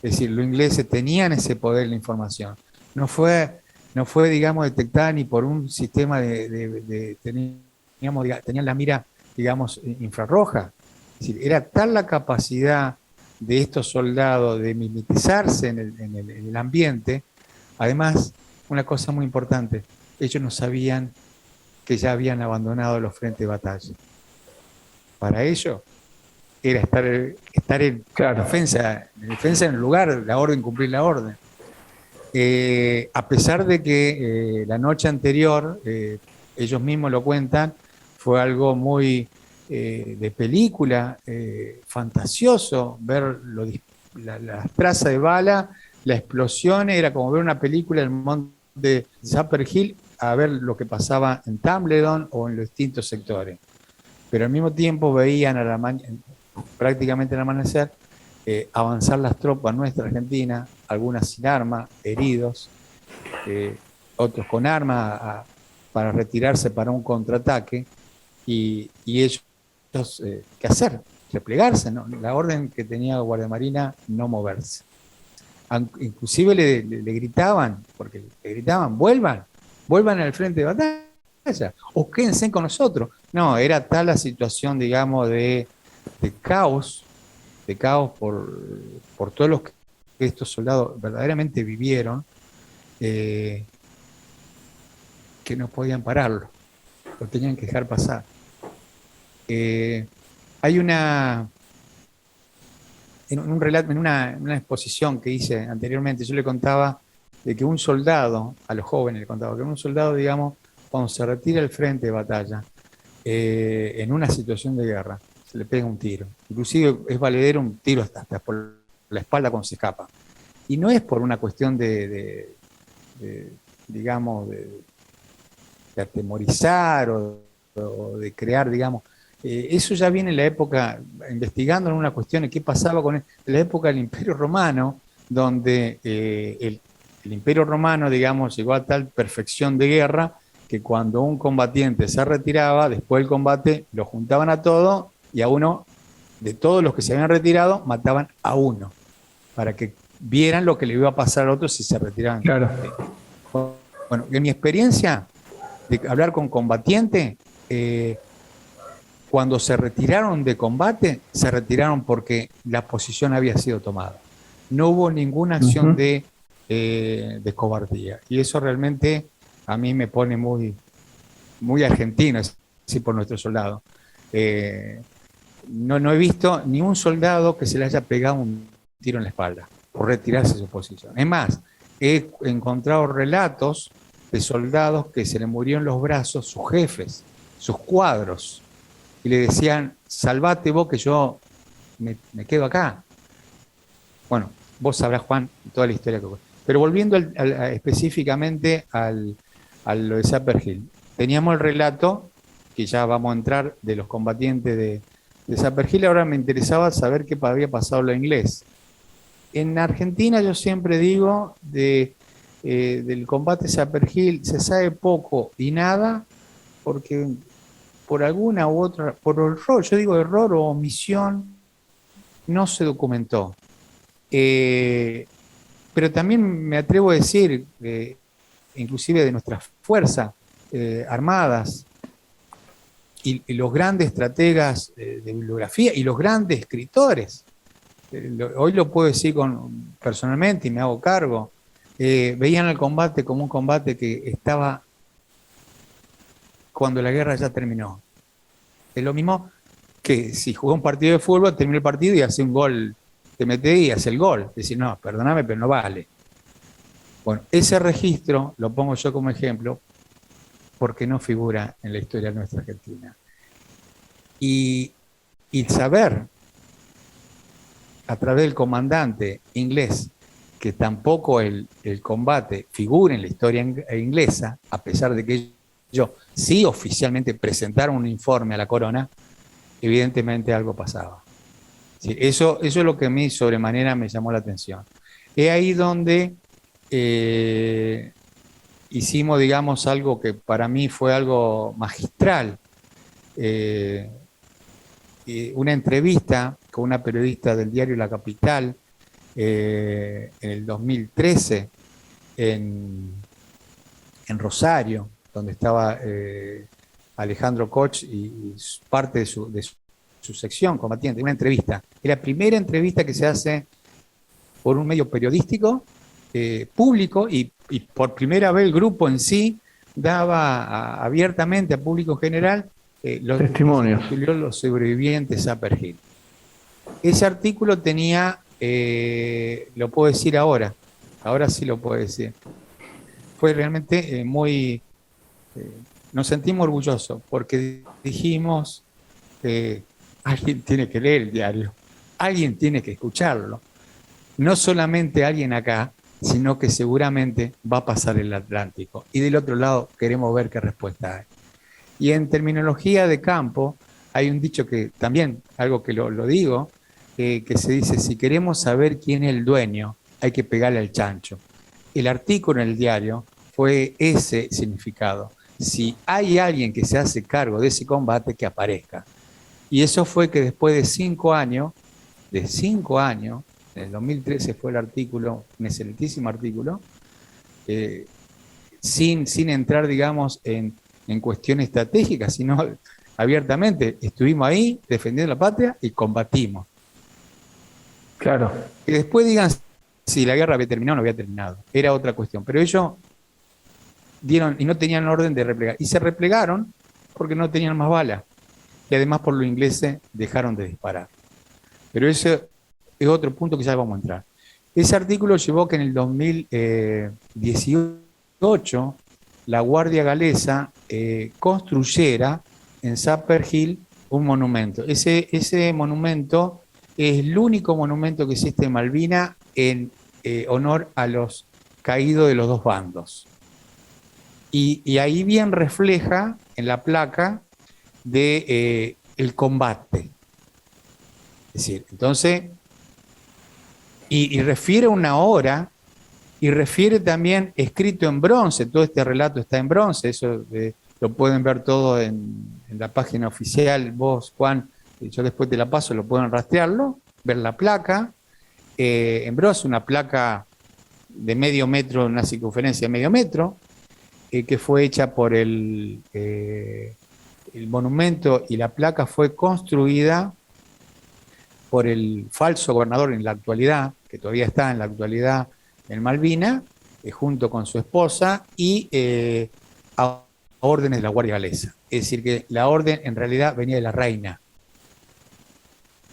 Es decir, los ingleses tenían ese poder de la información. No fue, digamos, detectada ni por un sistema tenían la mira, digamos, infrarroja. Es decir, era tal la capacidad de estos soldados de mimetizarse en el ambiente. Además, una cosa muy importante, ellos no sabían que ya habían abandonado los frentes de batalla. Para ellos era estar en defensa en el lugar, la orden, cumplir la orden. A pesar de que la noche anterior, ellos mismos lo cuentan, fue algo muy de película, fantasioso, ver las trazas de bala, las explosiones, era como ver una película en el monte de Sapper Hill, a ver lo que pasaba en Tumbledown o en los distintos sectores. Pero al mismo tiempo veían prácticamente al amanecer avanzar las tropas nuestras argentinas, algunas sin armas, heridos, otros con armas para retirarse para un contraataque, y ellos, ¿qué hacer? Replegarse, ¿no? La orden que tenía la Guardia Marina, no moverse. Inclusive le gritaban, porque le gritaban, vuelvan al frente de batalla, o quédense con nosotros. No, era tal la situación, digamos, de caos por todos los que estos soldados verdaderamente vivieron, que no podían pararlo, lo tenían que dejar pasar. Hay en un relato, en una exposición que hice anteriormente, yo le contaba de que un soldado, a los jóvenes le contaba, que un soldado, digamos, cuando se retira del frente de batalla, en una situación de guerra, se le pega un tiro. Inclusive es valedero un tiro hasta por la espalda cuando se escapa. Y no es por una cuestión digamos, de atemorizar o de crear, digamos, eso ya viene en la época, investigando en una cuestión de qué pasaba con la época del Imperio Romano, donde el Imperio Romano, digamos, llegó a tal perfección de guerra que cuando un combatiente se retiraba, después del combate, lo juntaban a todos y a uno, de todos los que se habían retirado, mataban a uno, para que vieran lo que le iba a pasar a otros si se retiraban. Claro. Bueno, en mi experiencia de hablar con combatientes, cuando se retiraron de combate, se retiraron porque la posición había sido tomada. No hubo ninguna acción de cobardía. Y eso realmente a mí me pone muy, muy argentino, así por nuestros soldados. No he visto ni un soldado que se le haya pegado un tiro en la espalda por retirarse de su posición. Es más, he encontrado relatos de soldados que se le murieron los brazos, sus jefes, sus cuadros, y le decían, salvate vos que yo me quedo acá. Bueno, vos sabrás, Juan, toda la historia que fue. Pero volviendo específicamente a lo de Sapper Hill, teníamos el relato, que ya vamos a entrar, de los combatientes de Sapper Hill. Ahora me interesaba saber qué había pasado en lo inglés. En Argentina yo siempre digo del combate Sapper Hill se sabe poco y nada, porque por alguna u otra, por error, yo digo error o omisión, no se documentó. Pero también me atrevo a decir, inclusive de nuestras fuerzas armadas y los grandes estrategas de bibliografía y los grandes escritores, hoy lo puedo decir personalmente y me hago cargo, veían el combate como un combate que estaba cuando la guerra ya terminó. Es lo mismo que si jugó un partido de fútbol, terminó el partido y hace un gol, te metes y hace el gol. Decir, no, perdóname, pero no vale. Bueno, ese registro lo pongo yo como ejemplo porque no figura en la historia de nuestra Argentina. Y saber a través del comandante inglés que tampoco el combate figura en la historia inglesa, a pesar de que ellos sí oficialmente presentaron un informe a la corona, evidentemente algo pasaba. Sí, eso es lo que a mí sobremanera me llamó la atención. Es ahí donde hicimos, digamos, algo que para mí fue algo magistral. Una entrevista con una periodista del diario La Capital en el 2013 en Rosario, donde estaba Alejandro Koch y parte de su sección combatiente, una entrevista. Es la primera entrevista que se hace por un medio periodístico público y por primera vez el grupo en sí daba abiertamente a público general los testimonios. Los sobrevivientes a Sapper Hill. Ese artículo tenía, lo puedo decir ahora sí lo puedo decir, fue realmente muy, nos sentimos orgullosos porque dijimos, alguien tiene que leer el diario, alguien tiene que escucharlo, no solamente alguien acá, sino que seguramente va a pasar el Atlántico y del otro lado queremos ver qué respuesta hay. Y en terminología de campo hay un dicho que también, algo que lo digo, que se dice, si queremos saber quién es el dueño, hay que pegarle al chancho. El artículo en el diario fue ese significado. Si hay alguien que se hace cargo de ese combate, que aparezca. Y eso fue que después de 5 años, en el 2013 fue el artículo, un excelentísimo artículo, sin entrar, digamos, en cuestiones estratégicas, sino abiertamente estuvimos ahí defendiendo la patria y combatimos. Claro. Y después digan si la guerra había terminado o no había terminado. Era otra cuestión. Pero ellos dieron y no tenían orden de replegar. Y se replegaron porque no tenían más balas. Y además por los ingleses dejaron de disparar. Pero ese es otro punto que ya vamos a entrar. Ese artículo llevó que en el 2018 la Guardia Galesa construyera en Sapper Hill un monumento. Ese monumento es el único monumento que existe en Malvinas en honor a los caídos de los dos bandos. Y ahí bien refleja en la placa de el combate. Es decir, entonces, y refiere una hora, y refiere también escrito en bronce, todo este relato está en bronce, eso lo pueden ver todo en la página oficial. Vos, Juan, yo después te la paso, lo pueden rastrearlo, ver la placa, en bronce, una placa de medio metro, una circunferencia de medio metro, que fue hecha por el monumento, y la placa fue construida por el falso gobernador en la actualidad, que todavía está en la actualidad en Malvinas, junto con su esposa, y a órdenes de la Guardia Galesa. Es decir, que la orden en realidad venía de la reina,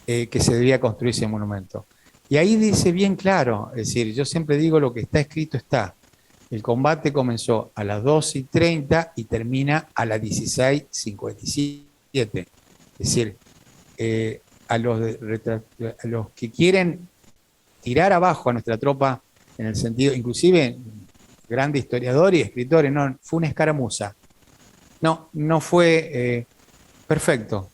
que se debía construir ese monumento. Y ahí dice bien claro, es decir, yo siempre digo lo que está escrito está. El combate comenzó a las 12:30 y termina a las 16:57. Es decir, a los que quieren tirar abajo a nuestra tropa, en el sentido, inclusive grandes historiadores y escritores, no, fue una escaramuza. No fue perfecto.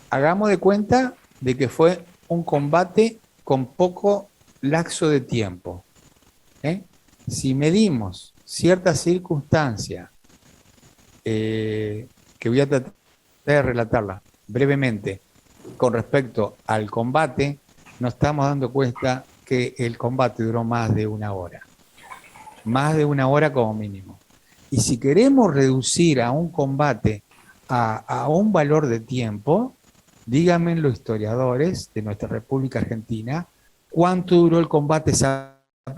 Hagamos de cuenta de que fue un combate con poco lapso de tiempo. Si medimos ciertas circunstancias, que voy a tratar de relatarla brevemente, con respecto al combate, nos estamos dando cuenta que el combate duró más de una hora como mínimo. Y si queremos reducir a un combate a un valor de tiempo, díganme los historiadores de nuestra República Argentina, ¿cuánto duró el combate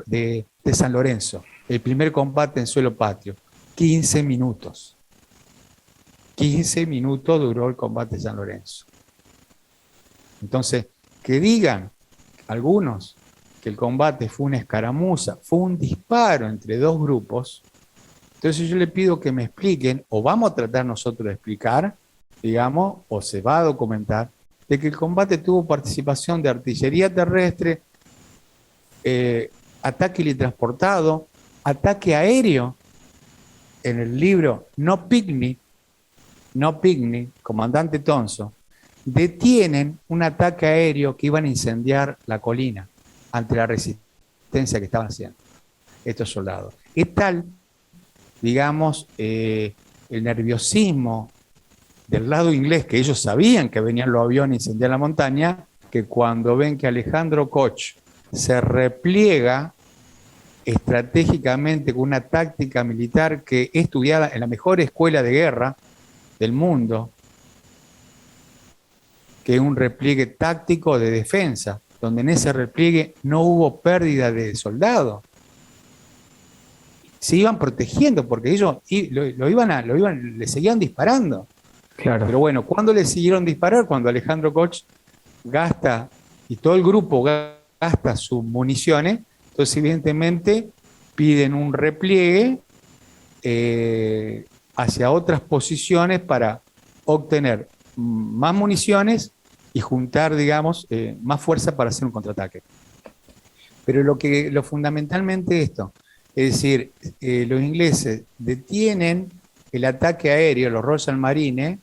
de San Lorenzo? El primer combate en suelo patrio, 15 minutos. 15 minutos duró el combate de San Lorenzo. Entonces, que digan algunos que el combate fue una escaramuza, fue un disparo entre dos grupos, entonces yo le pido que me expliquen, o vamos a tratar nosotros de explicar, digamos, o se va a documentar, de que el combate tuvo participación de artillería terrestre, ataque teletransportado, ataque aéreo. En el libro No Picnic, comandante Tonso, detienen un ataque aéreo que iban a incendiar la colina ante la resistencia que estaban haciendo estos soldados. Es tal, digamos, el nerviosismo del lado inglés, que ellos sabían que venían los aviones a incendiar la montaña, que cuando ven que Alejandro Koch se repliega estratégicamente con una táctica militar que es estudiada en la mejor escuela de guerra del mundo, que es un repliegue táctico de defensa, donde en ese repliegue no hubo pérdida de soldados. Se iban protegiendo porque ellos le seguían disparando. Claro. Pero bueno, ¿cuándo le siguieron disparar? Cuando Alejandro Koch gasta, y todo el grupo gasta sus municiones, entonces evidentemente piden un repliegue hacia otras posiciones para obtener más municiones y juntar, digamos, más fuerza para hacer un contraataque. Pero lo fundamentalmente esto, es decir, los ingleses detienen el ataque aéreo, los Royal Marines,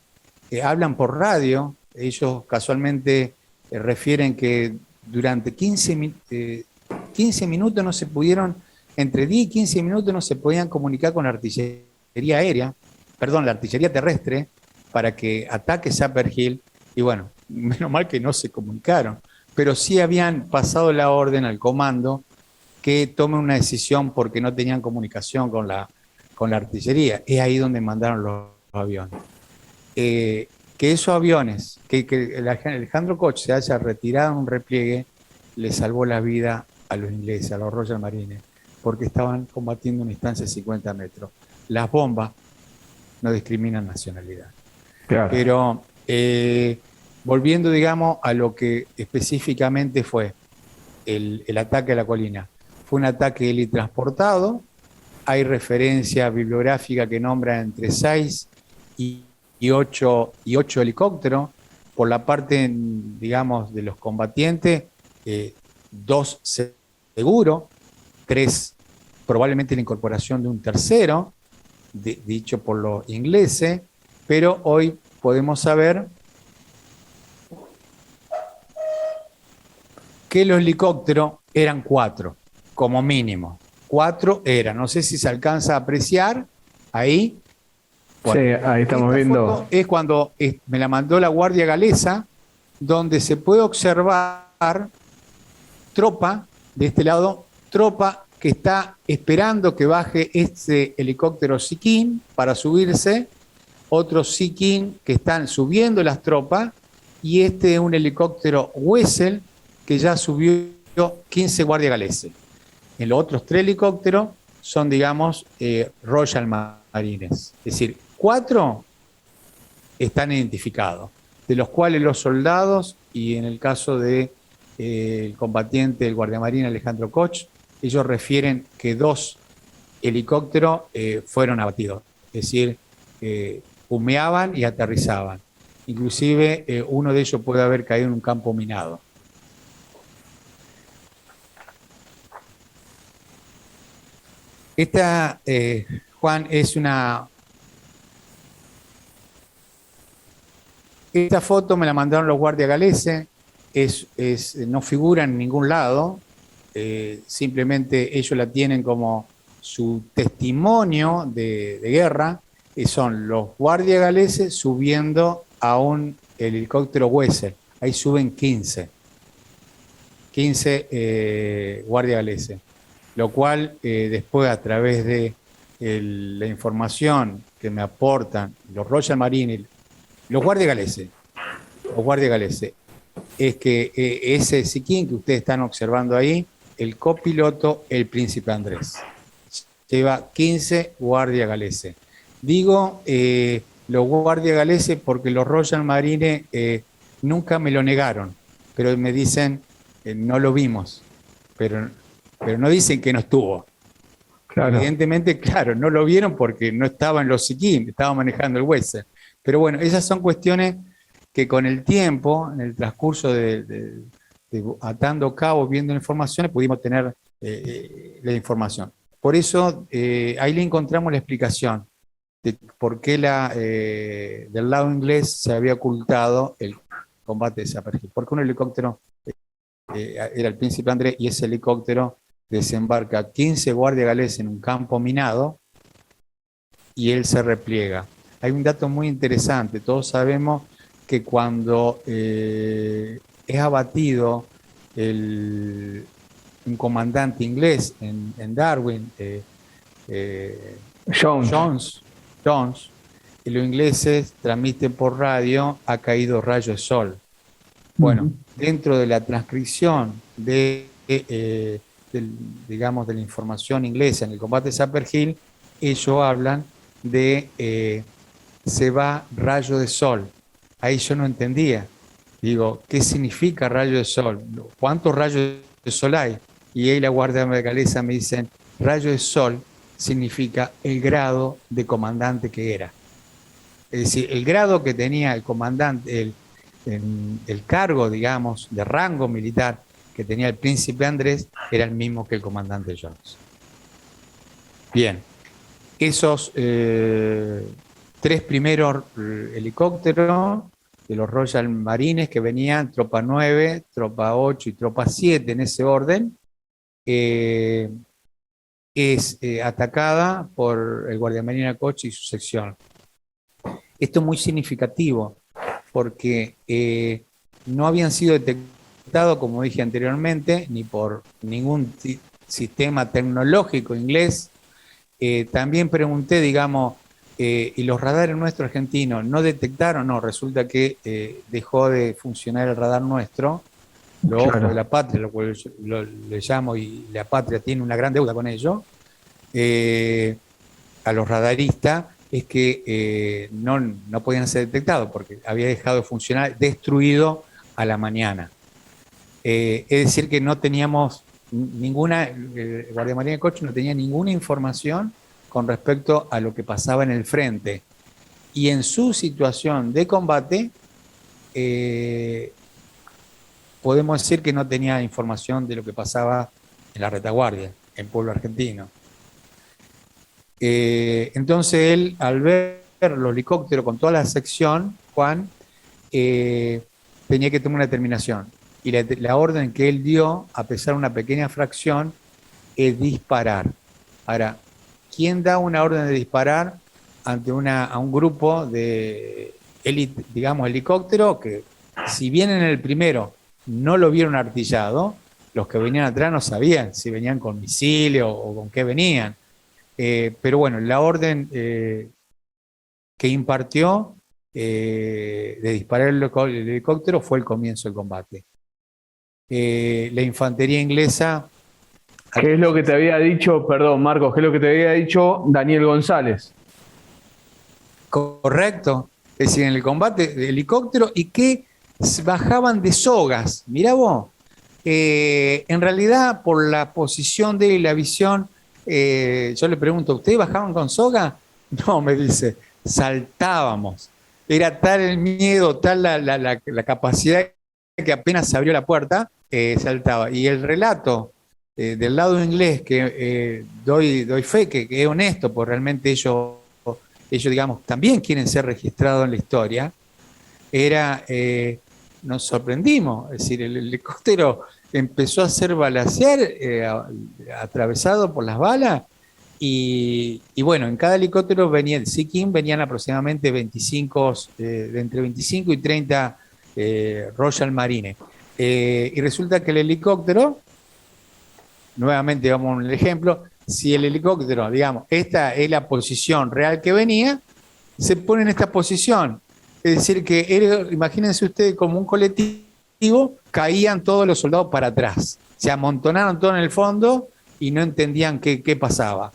hablan por radio, ellos casualmente refieren que durante 15 minutos no se pudieron, entre 10 y 15 minutos no se podían comunicar con la artillería aérea, perdón, la artillería terrestre, para que ataque Sapper Hill, y bueno, menos mal que no se comunicaron, pero sí habían pasado la orden al comando que tome una decisión porque no tenían comunicación con la artillería. Es ahí donde mandaron los aviones. Que esos aviones, que Alejandro Koch se haya retirado en un repliegue, le salvó la vida a los ingleses, a los Royal Marines, porque estaban combatiendo una distancia de 50 metros. Las bombas no discriminan nacionalidad. Claro. Pero volviendo, digamos, a lo que específicamente fue, el ataque a la colina. Fue un ataque helitransportado. Hay referencia bibliográfica que nombra entre 6 y 8 helicópteros. Por la parte, digamos, de los combatientes, 2 seguro, 3 probablemente la incorporación de un tercero, dicho por los ingleses, pero hoy podemos saber que los helicópteros eran 4, como mínimo. 4 eran, no sé si se alcanza a apreciar ahí. Bueno, sí, ahí estamos viendo. Es cuando me la mandó la Guardia Galesa, donde se puede observar tropa de este lado, tropa que está esperando que baje este helicóptero Sea King para subirse, otros Sea King que están subiendo las tropas, y este es un helicóptero Wessel que ya subió 15 guardias galeses. En los otros 3 helicópteros son, digamos, Royal Marines. Es decir, 4 están identificados, de los cuales los soldados, y en el caso de el combatiente del guardiamarina Alejandro Koch, ellos refieren que 2 helicópteros fueron abatidos, es decir, humeaban y aterrizaban. Inclusive uno de ellos puede haber caído en un campo minado. Esta, Juan, es una... Esta foto me la mandaron los guardias galeses, no figura en ningún lado, simplemente ellos la tienen como su testimonio de guerra, y son los guardias galeses subiendo a un helicóptero Wessel. Ahí suben 15 guardias galeses, lo cual después, a través de la información que me aportan los Royal Marines, los guardias galeses, es que ese Sea King que ustedes están observando ahí, el copiloto, el príncipe Andrés, lleva 15 guardias galeses. Digo los guardias galeses porque los Royal Marines nunca me lo negaron, pero me dicen, no lo vimos, pero no dicen que no estuvo. Claro. Evidentemente, claro, no lo vieron porque no estaba en los Sea King, estaba manejando el Wessel. Pero bueno, esas son cuestiones que con el tiempo, en el transcurso de atando cabos, viendo informaciones, pudimos tener la información. Por eso, ahí le encontramos la explicación de por qué del lado inglés se había ocultado el combate de Sapperhill. Porque un helicóptero era el príncipe Andrés, y ese helicóptero desembarca 15 guardias galeses en un campo minado y él se repliega. Hay un dato muy interesante. Todos sabemos que cuando es abatido un comandante inglés en Darwin, Jones, los ingleses transmiten por radio: ha caído rayo de sol. Bueno, dentro de la transcripción digamos, de la información inglesa en el combate de Sapperhill, ellos hablan de se va rayo de sol. Ahí yo no entendía. Digo, ¿qué significa rayo de sol? ¿Cuántos rayos de sol hay? Y ahí la Guardia Galesa me dicen, rayo de sol significa el grado de comandante que era. Es decir, el grado que tenía el comandante, el cargo, digamos, de rango militar que tenía el príncipe Andrés, era el mismo que el comandante Jones. Bien, esos 3 primeros helicópteros de los Royal Marines que venían, tropa 9, tropa 8 y tropa 7 en ese orden, es atacada por el guardiamarina Koch y su sección. Esto es muy significativo porque no habían sido detectados, como dije anteriormente, ni por ningún sistema tecnológico inglés. También pregunté, digamos, ¿y los radares nuestros argentinos no detectaron? No, resulta que dejó de funcionar el radar nuestro, los ojos de la patria, lo cual le llamo, y la patria tiene una gran deuda con ello, a los radaristas, es que no podían ser detectados porque había dejado de funcionar, destruido a la mañana. Es decir, que no teníamos ninguna, el Guardia Marina de Coche no tenía ninguna información con respecto a lo que pasaba en el frente. Y en su situación de combate, podemos decir que no tenía información de lo que pasaba en la retaguardia, en el pueblo argentino. Entonces él, al ver los helicópteros con toda la sección, Juan, tenía que tomar una determinación. Y la orden que él dio, a pesar de una pequeña fracción, es disparar. Ahora, ¿quién da una orden de disparar ante a un grupo de, digamos, helicóptero que, si bien en el primero no lo vieron artillado, los que venían atrás no sabían si venían con misiles o con qué venían? Pero bueno, la orden que impartió de disparar el helicóptero fue el comienzo del combate. La infantería inglesa... ¿Qué es lo que te había dicho, perdón, Marcos, qué es lo que te había dicho Daniel González? Correcto, es decir, en el combate de helicóptero y que bajaban de sogas. Mirá vos, en realidad por la posición de la visión, yo le pregunto, ¿ustedes bajaban con soga? No, me dice, saltábamos. Era tal el miedo, tal la capacidad que apenas se abrió la puerta, saltaba. Y el relato del lado inglés, que doy fe, que es honesto, porque realmente ellos, digamos, también quieren ser registrados en la historia, nos sorprendimos, es decir, el helicóptero empezó a ser balacear, atravesado por las balas, y bueno, en cada helicóptero venía, el Sea King venían aproximadamente 25, de entre 25 y 30 Royal Marine. Y resulta que el helicóptero, nuevamente vamos al ejemplo, si el helicóptero, digamos, esta es la posición real que venía, se pone en esta posición. Es decir, que imagínense ustedes como un colectivo, caían todos los soldados para atrás. Se amontonaron todos en el fondo y no entendían qué pasaba.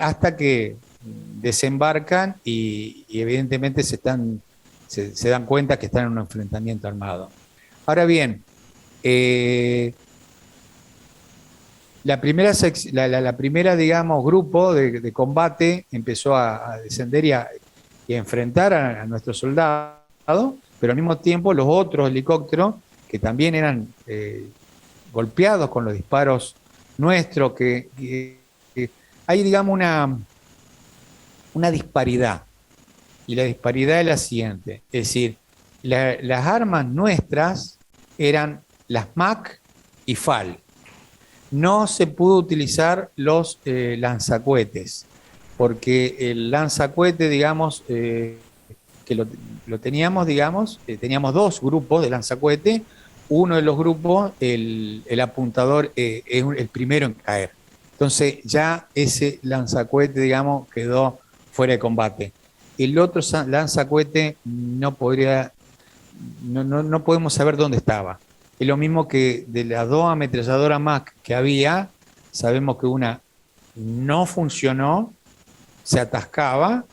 Hasta que desembarcan y evidentemente se dan cuenta que están en un enfrentamiento armado. Ahora bien, la primera, digamos, grupo de combate empezó a descender y a enfrentar a nuestros soldados, pero al mismo tiempo los otros helicópteros, que también eran golpeados con los disparos nuestros, que hay, digamos, una disparidad. Y la disparidad es la siguiente, es decir, las armas nuestras eran las MAC y FAL. No se pudo utilizar los lanzacohetes, porque el lanzacohete, digamos, que lo teníamos, digamos, teníamos dos grupos de lanzacohete. Uno de los grupos, el apuntador, es el primero en caer. Entonces ya ese lanzacohete, digamos, quedó fuera de combate. El otro lanzacohete no podemos saber dónde estaba. Es lo mismo que de las dos ametralladoras MAC que había, sabemos que una no funcionó, se atascaba,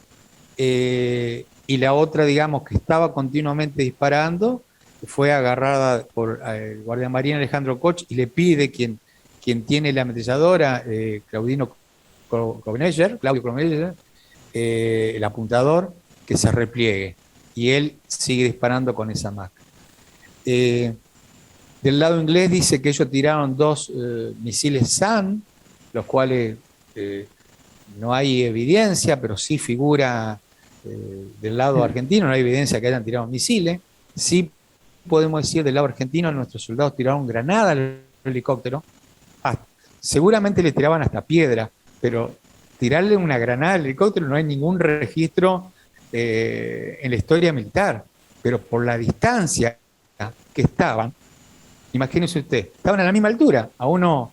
y la otra, digamos, que estaba continuamente disparando, fue agarrada por el Guardia Marina Alejandro Koch y le pide quien tiene la ametralladora, Claudio Kroneger, el apuntador, que se repliegue. Y él sigue disparando con esa MAC. Del lado inglés dice que ellos tiraron dos misiles SAM, los cuales no hay evidencia, pero sí figura del lado argentino, no hay evidencia que hayan tirado misiles. Sí podemos decir del lado argentino, nuestros soldados tiraron granadas al helicóptero. Seguramente le tiraban hasta piedra, pero tirarle una granada al helicóptero no hay ningún registro en la historia militar. Pero por la distancia que estaban, imagínense usted, estaban a la misma altura, a unos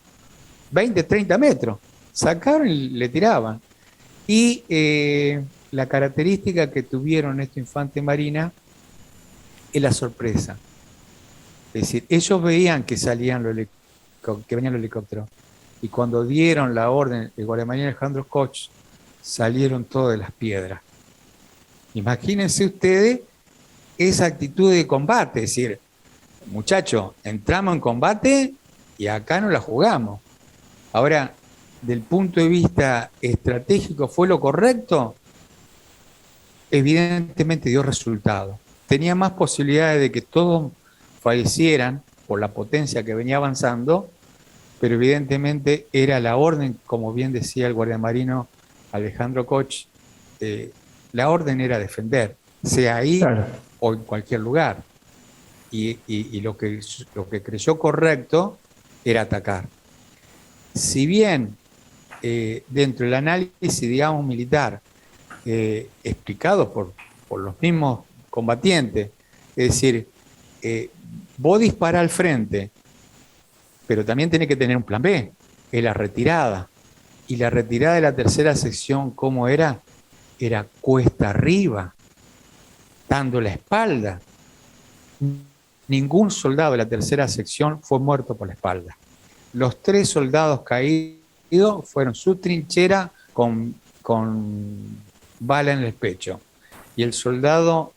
20, 30 metros. Sacaron y le tiraban. Y la característica que tuvieron estos infantes marina es la sorpresa. Es decir, ellos veían que venían los helicópteros. Y cuando dieron la orden, el Guardia Marina Alejandro Koch, salieron todas las piedras. Imagínense ustedes esa actitud de combate, es decir, muchacho, entramos en combate y acá no la jugamos. Ahora, del punto de vista estratégico, ¿fue lo correcto? Evidentemente dio resultado. Tenía más posibilidades de que todos fallecieran por la potencia que venía avanzando, pero evidentemente era la orden, como bien decía el guardiamarino Alejandro Koch, la orden era defender, sea ahí Claro. o en cualquier lugar. Y lo que creyó correcto era atacar. Si bien dentro del análisis, digamos, militar, explicado por los mismos combatientes, es decir, vos disparás al frente, pero también tenés que tener un plan B, es la retirada. Y la retirada de la tercera sección, ¿cómo era? Era cuesta arriba, dando la espalda. Ningún soldado de la tercera sección fue muerto por la espalda. Los 3 soldados caídos fueron su trinchera con bala en el pecho. Y el soldado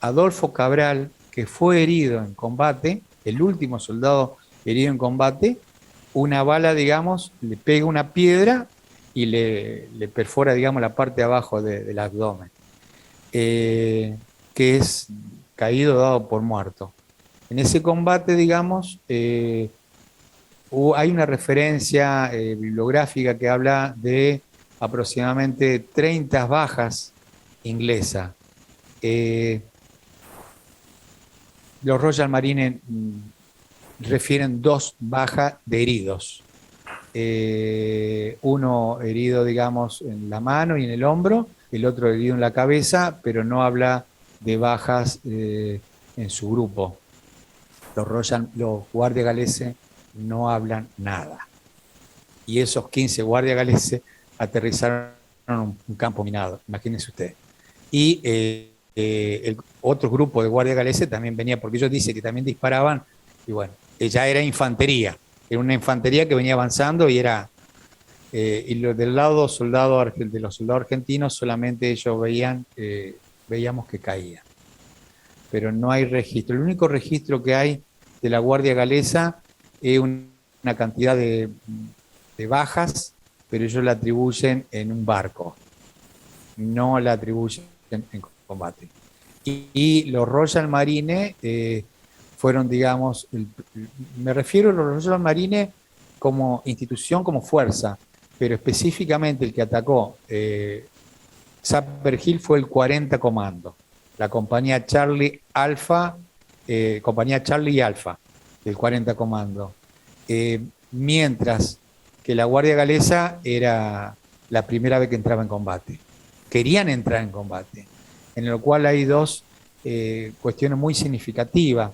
Adolfo Cabral, que fue herido en combate, el último soldado herido en combate, una bala, digamos, le pega una piedra y le perfora, digamos, la parte de abajo del abdomen, que es caído dado por muerto. En ese combate, digamos, hay una referencia bibliográfica que habla de aproximadamente 30 bajas inglesas. Los Royal Marines refieren 2 bajas de heridos. Uno herido, digamos, en la mano y en el hombro, el otro herido en la cabeza, pero no habla de bajas en su grupo. Los guardias galeses no hablan nada. Y esos 15 guardias galeses aterrizaron en un campo minado, imagínense usted. Y el otro grupo de guardias galeses también venía, porque ellos dicen que también disparaban, y bueno, ya era infantería, era una infantería que venía avanzando y era, y del lado de los soldados argentinos solamente ellos veíamos que caían. Pero no hay registro. El único registro que hay de la Guardia Galesa es una cantidad de bajas, pero ellos la atribuyen en un barco, no la atribuyen en combate. Y los Royal Marines fueron, digamos, me refiero a los Royal Marines como institución, como fuerza, pero específicamente el que atacó Sapper Hill fue el 40 Comando, la compañía Charlie Alpha, compañía Charlie y Alpha, del 40 Comando. Mientras que la Guardia Galesa era la primera vez que entraba en combate. Querían entrar en combate, en lo cual hay 2 cuestiones muy significativas.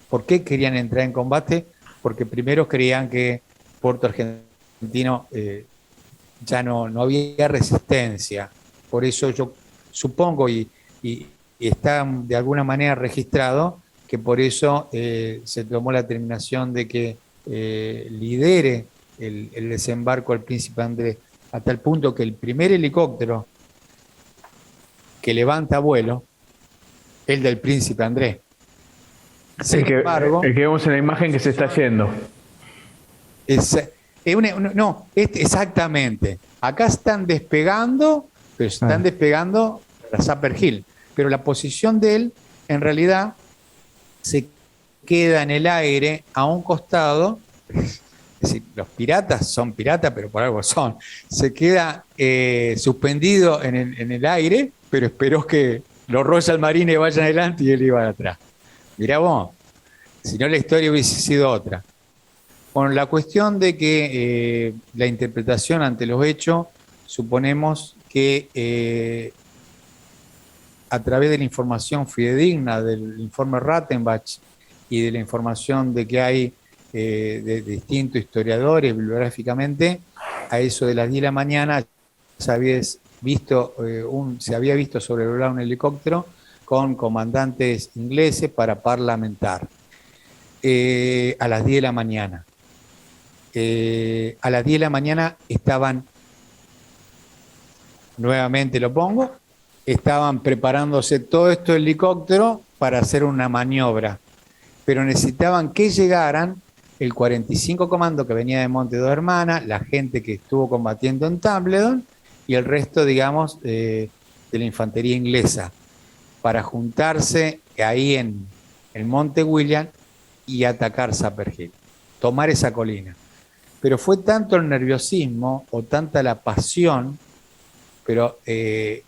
¿Por qué querían entrar en combate? Porque primero creían que Puerto Argentino ya no había resistencia. Por eso yo supongo, y está de alguna manera registrado, que por eso se tomó la determinación de que lidere el desembarco del Príncipe Andrés, hasta el punto que el primer helicóptero que levanta vuelo es el del Príncipe Andrés. Sin embargo, el que vemos en la imagen que se está yendo. Exactamente. Acá están despegando, pero están despegando la Sapper Hill. Pero la posición de él, en realidad, se queda en el aire a un costado. Es decir, los piratas son piratas, pero por algo son. Se queda suspendido en el aire, pero esperó que los Royal Marines vayan adelante y él iba atrás. Mirá vos, si no la historia hubiese sido otra. Bueno, la cuestión de que la interpretación ante los hechos, suponemos que a través de la información fidedigna del informe Rattenbach y de la información de que hay de distintos historiadores bibliográficamente, a eso de las 10 de la mañana se había visto sobrevolar un helicóptero con comandantes ingleses para parlamentar a las 10 de la mañana. A las 10 de la mañana estaban, nuevamente lo pongo, estaban preparándose todo estos helicópteros para hacer una maniobra. pero necesitaban que llegaran el 45 Comando que venía de Monte Dos Hermanas, la gente que estuvo combatiendo en Tumbledon y el resto, digamos, de la infantería inglesa, para juntarse ahí en el Monte William y atacar Sapper Hill, tomar esa colina. Pero fue tanto el nerviosismo o tanta la pasión, pero que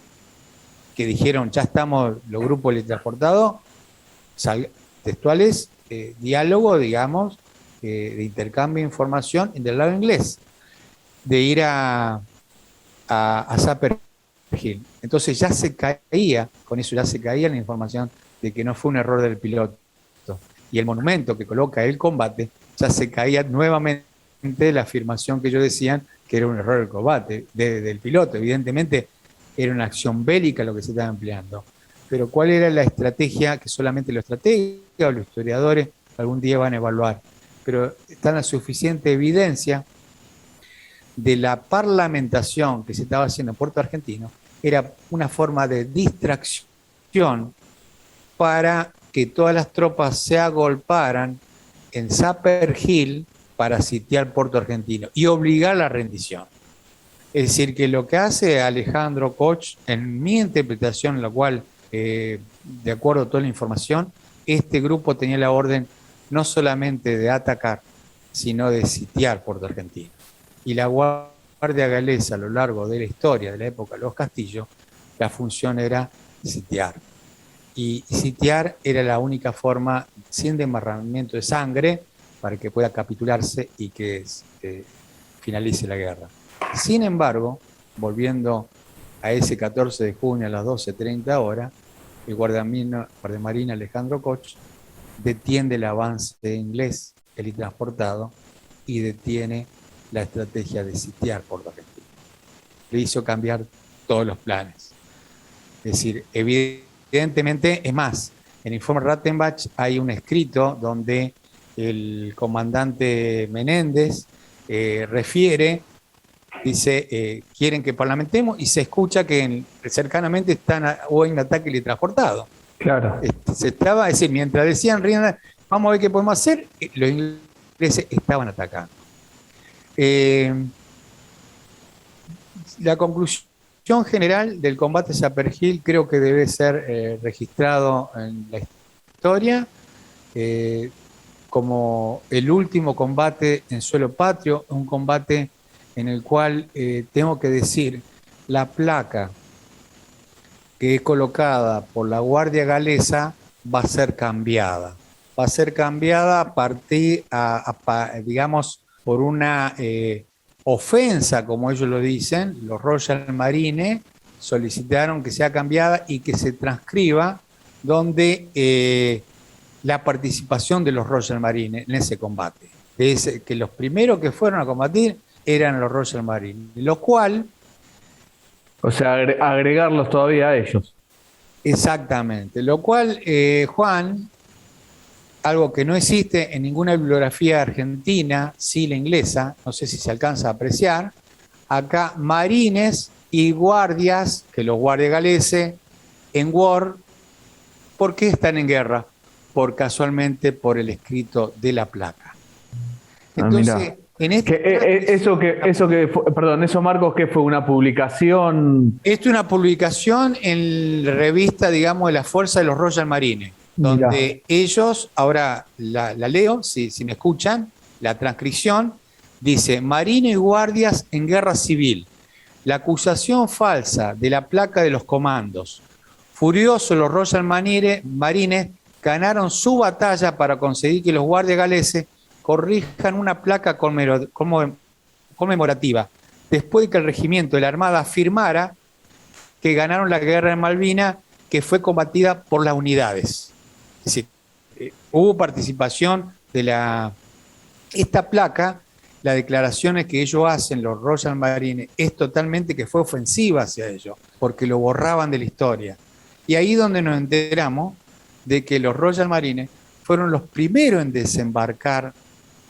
dijeron, ya estamos los grupos teletransportados, textuales, diálogo, digamos, de intercambio de información del lado inglés, de ir a Sapper Hill. Entonces ya se caía, con eso ya se caía la información de que no fue un error del piloto. Y el monumento que coloca el combate, ya se caía nuevamente la afirmación que ellos decían que era un error del combate, del piloto. Evidentemente era una acción bélica lo que se estaba empleando. Pero ¿cuál era la estrategia que solamente los estrategas o los historiadores algún día van a evaluar? Pero está la suficiente evidencia de la parlamentación que se estaba haciendo en Puerto Argentino, era una forma de distracción para que todas las tropas se agolparan en Sapper Hill para sitiar Puerto Argentino y obligar a la rendición. Es decir, que lo que hace Alejandro Koch, en mi interpretación, en la cual, de acuerdo a toda la información, este grupo tenía la orden no solamente de atacar, sino de sitiar Puerto Argentino. Y la Guardia Galesa, a lo largo de la historia, de la época de los castillos, la función era sitiar. Y sitiar era la única forma, sin derramamiento de sangre, para que pueda capitularse y que finalice la guerra. Sin embargo, volviendo a ese 14 de junio a las 12:30 horas, el guardiamarina Alejandro Koch detiene el avance inglés, el transportado, y detiene la estrategia de sitiar Puerto Argentino. Le hizo cambiar todos los planes. Es decir, evidentemente, es más, en el informe Rattenbach hay un escrito donde el comandante Menéndez refiere, dice, quieren que parlamentemos, y se escucha que cercanamente hubo un ataque teletransportado. Claro. Se estaba, es decir, mientras decían, vamos a ver qué podemos hacer, los ingleses estaban atacando. La conclusión general del combate de Sapper Hill creo que debe ser registrado en la historia como el último combate en suelo patrio, un combate en el cual tengo que decir, la placa que es colocada por la Guardia Galesa va a ser cambiada. Va a ser cambiada a partir, digamos, por una ofensa, como ellos lo dicen. Los Royal Marines solicitaron que sea cambiada y que se transcriba donde la participación de los Royal Marines en ese combate. Que los primeros que fueron a combatir eran los Royal Marines, lo cual... O sea, agregarlos todavía a ellos. Exactamente, lo cual, Juan, algo que no existe en ninguna bibliografía argentina, sí la inglesa, no sé si se alcanza a apreciar, acá marines y guardias, que los guardias galeses, en war, ¿por qué están en guerra? Casualmente por el escrito de la placa. Entonces, eso Marcos, ¿qué fue? ¿Una publicación? Esto es una publicación en la revista, digamos, de la Fuerza de los Royal Marines, donde ellos, ahora la leo, si me escuchan, la transcripción, dice, Marines y guardias en guerra civil, la acusación falsa de la placa de los comandos, furiosos los Royal Marines ganaron su batalla para conseguir que los guardias galeses corrijan una placa conmemorativa, después de que el regimiento de la Armada afirmara que ganaron la guerra de Malvinas, que fue combatida por las unidades. Es decir, hubo participación de esta placa, las declaraciones que ellos hacen, los Royal Marines, es totalmente que fue ofensiva hacia ellos, porque lo borraban de la historia. Y ahí donde nos enteramos de que los Royal Marines fueron los primeros en desembarcar,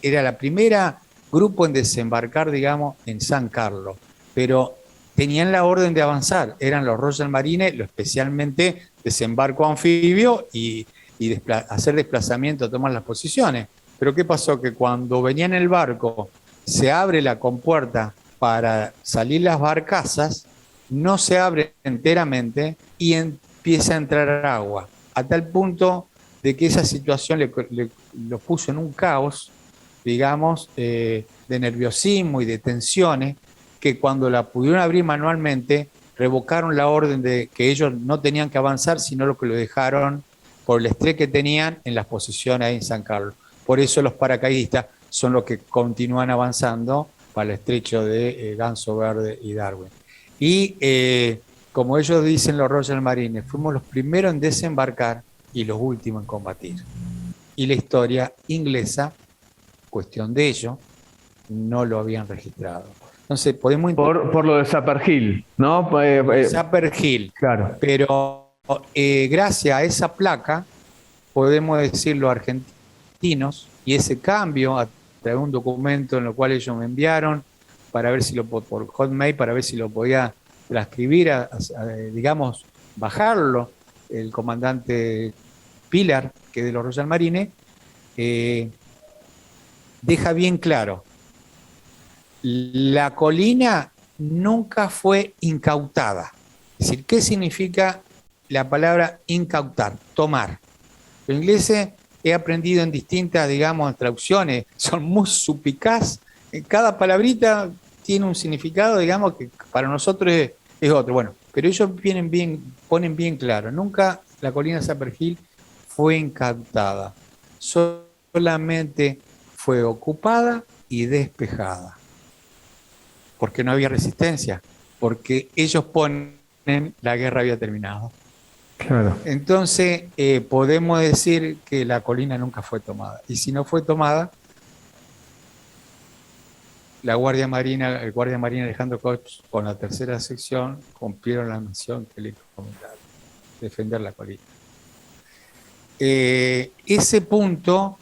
era la primera grupo en desembarcar, digamos, en San Carlos, pero tenían la orden de avanzar, eran los Royal Marines, especialmente desembarco anfibio y y hacer desplazamiento, tomar las posiciones. Pero ¿qué pasó? Que cuando venía en el barco, se abre la compuerta para salir las barcazas, no se abre enteramente y empieza a entrar agua, a tal punto de que esa situación lo puso en un caos, digamos, de nerviosismo y de tensiones, que cuando la pudieron abrir manualmente, revocaron la orden de que ellos no tenían que avanzar, sino lo que lo dejaron por el estrés que tenían en las posiciones ahí en San Carlos. Por eso los paracaidistas son los que continúan avanzando para el estrecho de Ganso Verde y Darwin. Y como ellos dicen los Royal Marines, fuimos los primeros en desembarcar y los últimos en combatir. Y la historia inglesa, cuestión de ello, no lo habían registrado. Entonces podemos... Por lo de Zapper Hill, ¿no? Zapper Hill. Claro. Pero gracias a esa placa, podemos decir los argentinos, y ese cambio a través de un documento en el cual ellos me enviaron para ver si por Hotmail, para ver si lo podía transcribir, digamos, bajarlo, el comandante Pilar, que es de los Royal Marines, deja bien claro, la colina nunca fue incautada. Es decir, ¿qué significa la palabra incautar? Tomar. Los ingleses he aprendido en distintas, digamos, traducciones, son muy supicaz. Cada palabrita tiene un significado, digamos, que para nosotros es otro. Bueno, pero ellos ponen bien claro, nunca la colina Zapper Hill fue incautada, solamente fue ocupada y despejada. Porque no había resistencia, porque ellos ponen la guerra había terminado. Claro. Entonces podemos decir que la colina nunca fue tomada. Y si no fue tomada, el Guardia Marina Alejandro Koch con la tercera sección cumplieron la misión que le encomendaron, defender la colina. Ese punto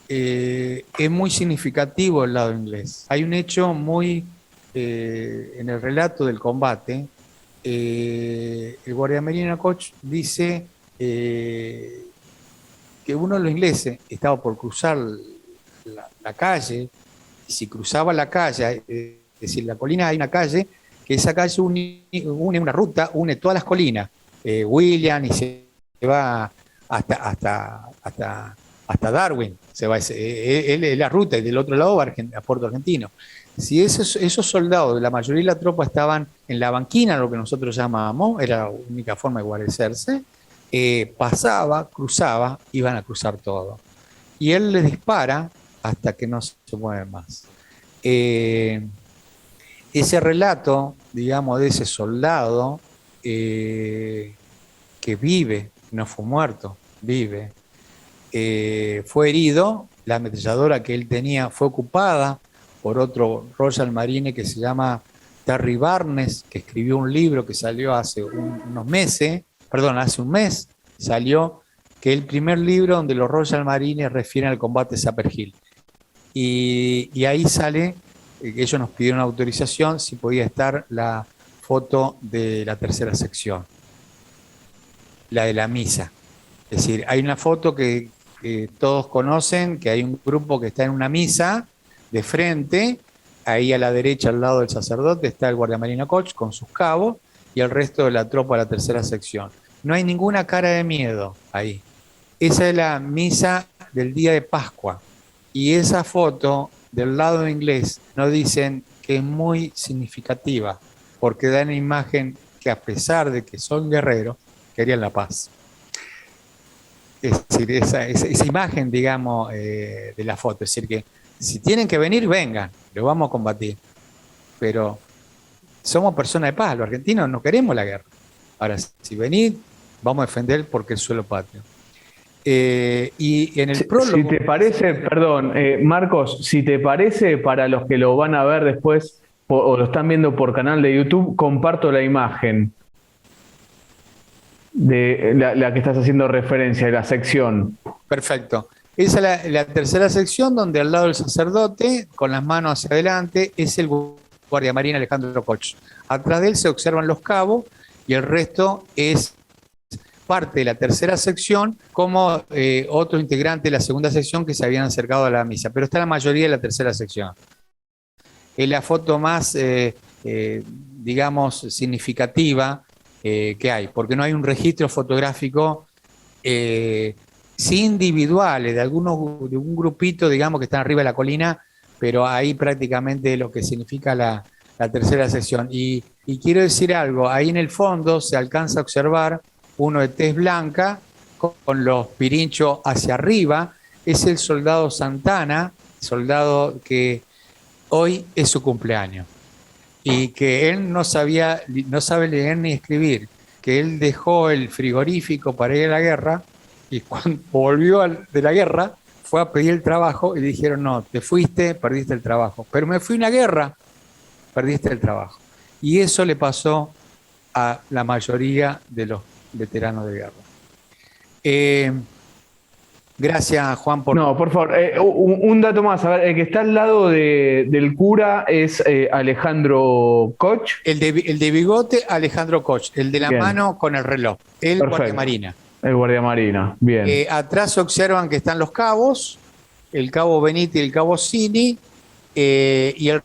es muy significativo del lado inglés. Hay un hecho muy en el relato del combate. El Guardia Marina Koch dice que uno de los ingleses estaba por cruzar la calle, y si cruzaba la calle, es decir, la colina, hay una calle, que esa calle une una ruta, une todas las colinas, William, y se va hasta Darwin, se va es la ruta, y del otro lado va a Puerto Argentino. Si esos soldados, la mayoría de la tropa estaban en la banquina, lo que nosotros llamamos, era la única forma de guarecerse, cruzaba, iban a cruzar todo. Y él les dispara hasta que no se mueven más. Ese relato, digamos, de ese soldado que vive, no fue muerto, vive, fue herido, la ametralladora que él tenía fue ocupada por otro Royal Marine que se llama Terry Barnes, que escribió un libro que salió hace un mes, salió, que es el primer libro donde los Royal Marines refieren al combate de Zapper Hill. Y ahí sale, que ellos nos pidieron autorización si podía estar la foto de la tercera sección, la de la misa. Es decir, hay una foto que todos conocen, que hay un grupo que está en una misa, de frente, ahí a la derecha, al lado del sacerdote, está el Guardia Marina Koch con sus cabos y el resto de la tropa de la tercera sección. No hay ninguna cara de miedo ahí. Esa es la misa del día de Pascua. Y esa foto del lado inglés nos dicen que es muy significativa, porque da una imagen que, a pesar de que son guerreros, querían la paz. Es decir, esa imagen, digamos, de la foto, es decir, que si tienen que venir, vengan, lo vamos a combatir. Pero somos personas de paz, los argentinos no queremos la guerra. Ahora, si venís, vamos a defender porque es suelo patrio. Y en el prólogo... Si te parece, perdón, Marcos, si te parece, para los que lo van a ver después o lo están viendo por canal de YouTube, comparto la imagen de la que estás haciendo referencia, de la sección. Perfecto. Esa es la tercera sección, donde al lado del sacerdote, con las manos hacia adelante, es el Guardia Marina Alejandro Koch. Atrás de él se observan los cabos y el resto es parte de la tercera sección como otro integrante de la segunda sección que se habían acercado a la misa, pero está la mayoría de la tercera sección. Es la foto más, digamos, significativa que hay, porque no hay un registro fotográfico sí individuales, de un grupito, digamos, que están arriba de la colina, pero ahí prácticamente lo que significa la tercera sección. Y quiero decir algo, ahí en el fondo se alcanza a observar uno de tez blanca con los pirinchos hacia arriba, es el soldado Santana, soldado que hoy es su cumpleaños y que él no sabe leer ni escribir, que él dejó el frigorífico para ir a la guerra y cuando volvió de la guerra fue a pedir el trabajo y le dijeron, no, te fuiste, perdiste el trabajo, pero me fui a una guerra, perdiste el trabajo. Y eso le pasó a la mayoría de los veteranos de guerra. Gracias, Juan, por... No, por favor, un dato más. A ver, el que está al lado del cura es Alejandro Koch. El de bigote, Alejandro Koch. El de la Bien. mano con el reloj. El guardiamarina. El guardiamarina, bien. Atrás observan que están los cabos, el cabo Benítez y el cabo Cini, y el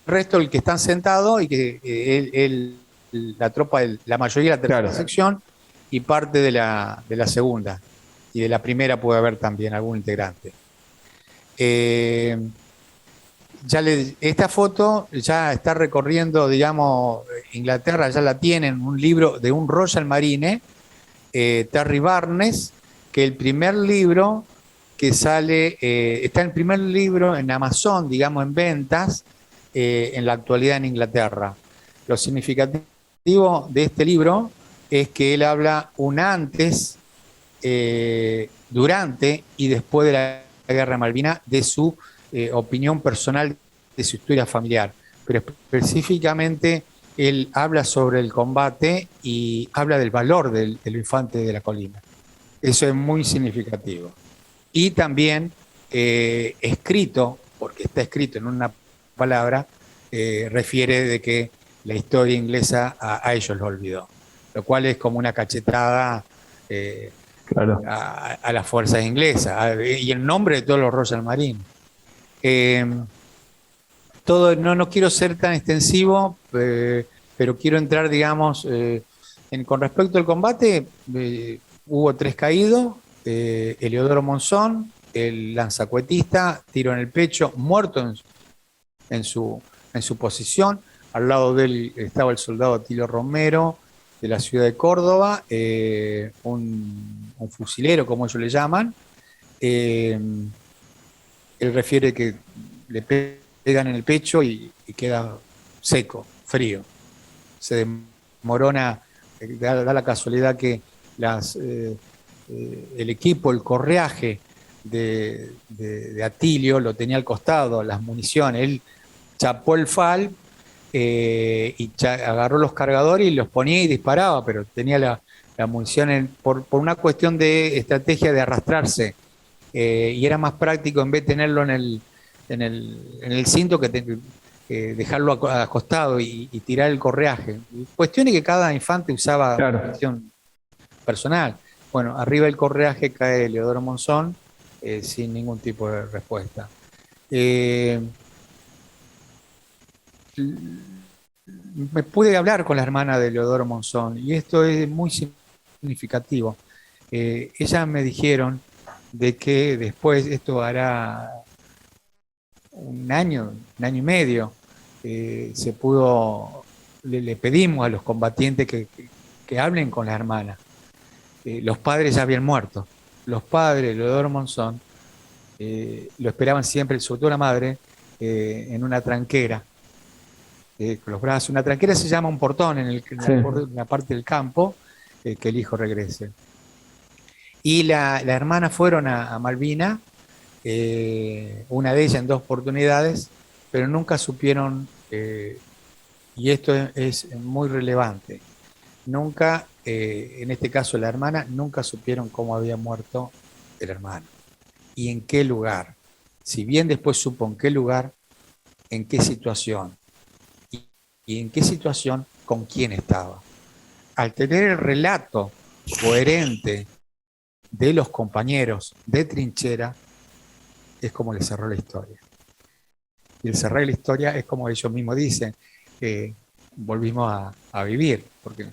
resto, el que están sentados, y que la tropa, la mayoría de la tercera sección, y parte de la segunda. Y de la primera puede haber también algún integrante. Esta foto ya está recorriendo, digamos, Inglaterra, ya la tienen, un libro de un Royal Marine, Terry Barnes, que el primer libro que sale, está el primer libro en Amazon, digamos, en ventas, en la actualidad en Inglaterra. Lo significativo de este libro es que él habla un antes, durante y después de la Guerra de Malvinas, de su opinión personal, de su historia familiar. Pero específicamente él habla sobre el combate y habla del valor del infante de la colina. Eso es muy significativo. Y también escrito, porque está escrito en una palabra, refiere de que la historia inglesa a ellos lo olvidó, lo cual es como una cachetada claro. a las fuerzas inglesas y el nombre de todos los Royal Marines. No quiero ser tan extensivo, pero quiero entrar, digamos, con respecto al combate. Hubo 3 caídos: Eleodoro Monzón, el lanzacuetista, tiro en el pecho, muerto en su posición. Al lado de él estaba el soldado Atilio Romero, de la ciudad de Córdoba, un fusilero, como ellos le llaman. Él refiere que le pegan en el pecho y queda seco, frío. Se desmorona, da la casualidad que el equipo, el correaje de Atilio lo tenía al costado, las municiones. Él chapó el FAL y agarró los cargadores y los ponía y disparaba, pero tenía la munición por una cuestión de estrategia de arrastrarse, y era más práctico en vez de tenerlo en el cinto que dejarlo acostado y tirar el correaje. Cuestiones que cada infante usaba cuestión personal. Bueno, arriba del correaje cae Eleodoro Monzón sin ningún tipo de respuesta. Me pude hablar con la hermana de Eleodoro Monzón y esto es muy significativo. Ellas me dijeron de que después, esto hará un año y medio, le pedimos a los combatientes que hablen con la hermana. Los padres ya habían muerto. Los padres, Eleodoro Monzón, lo esperaban siempre, sobre todo la madre, en una tranquera. Con los brazos. Una tranquera se llama un portón en la parte del campo, que el hijo regrese. Y la hermana fueron a Malvina, una de ellas en 2 oportunidades, pero nunca supieron, y esto es muy relevante, nunca, en este caso la hermana, nunca supieron cómo había muerto el hermano y en qué lugar. Si bien después supo en qué lugar, en qué situación, y en qué situación, con quién estaba. Al tener el relato coherente de los compañeros de trinchera, es como le cerró la historia. Y el cerrar la historia es como ellos mismos dicen, volvimos a vivir, porque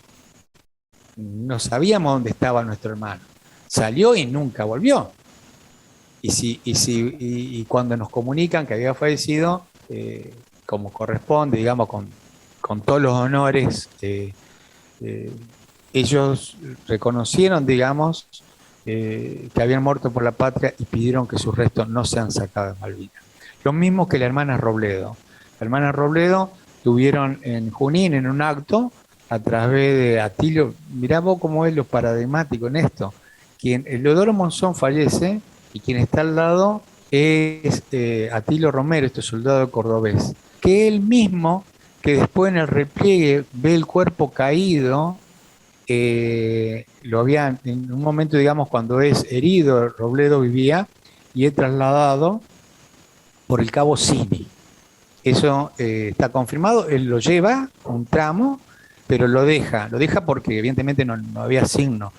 no sabíamos dónde estaba nuestro hermano. Salió y nunca volvió. Y cuando nos comunican que había fallecido, como corresponde, digamos, con todos los honores, ellos reconocieron, digamos, que habían muerto por la patria y pidieron que sus restos no sean sacados de Malvinas. Lo mismo que la hermana Robledo. La hermana Robledo tuvieron en Junín, en un acto, a través de Atilio, mirá vos cómo es lo paradigmático en esto. Leodoro Monzón fallece y quien está al lado es Atilio Romero, este soldado cordobés, que él mismo, que después en el repliegue ve el cuerpo caído, lo había en un momento, digamos, cuando es herido, Robledo vivía y es trasladado por el cabo Cini. Eso está confirmado, él lo lleva un tramo, pero lo deja porque evidentemente no había signo.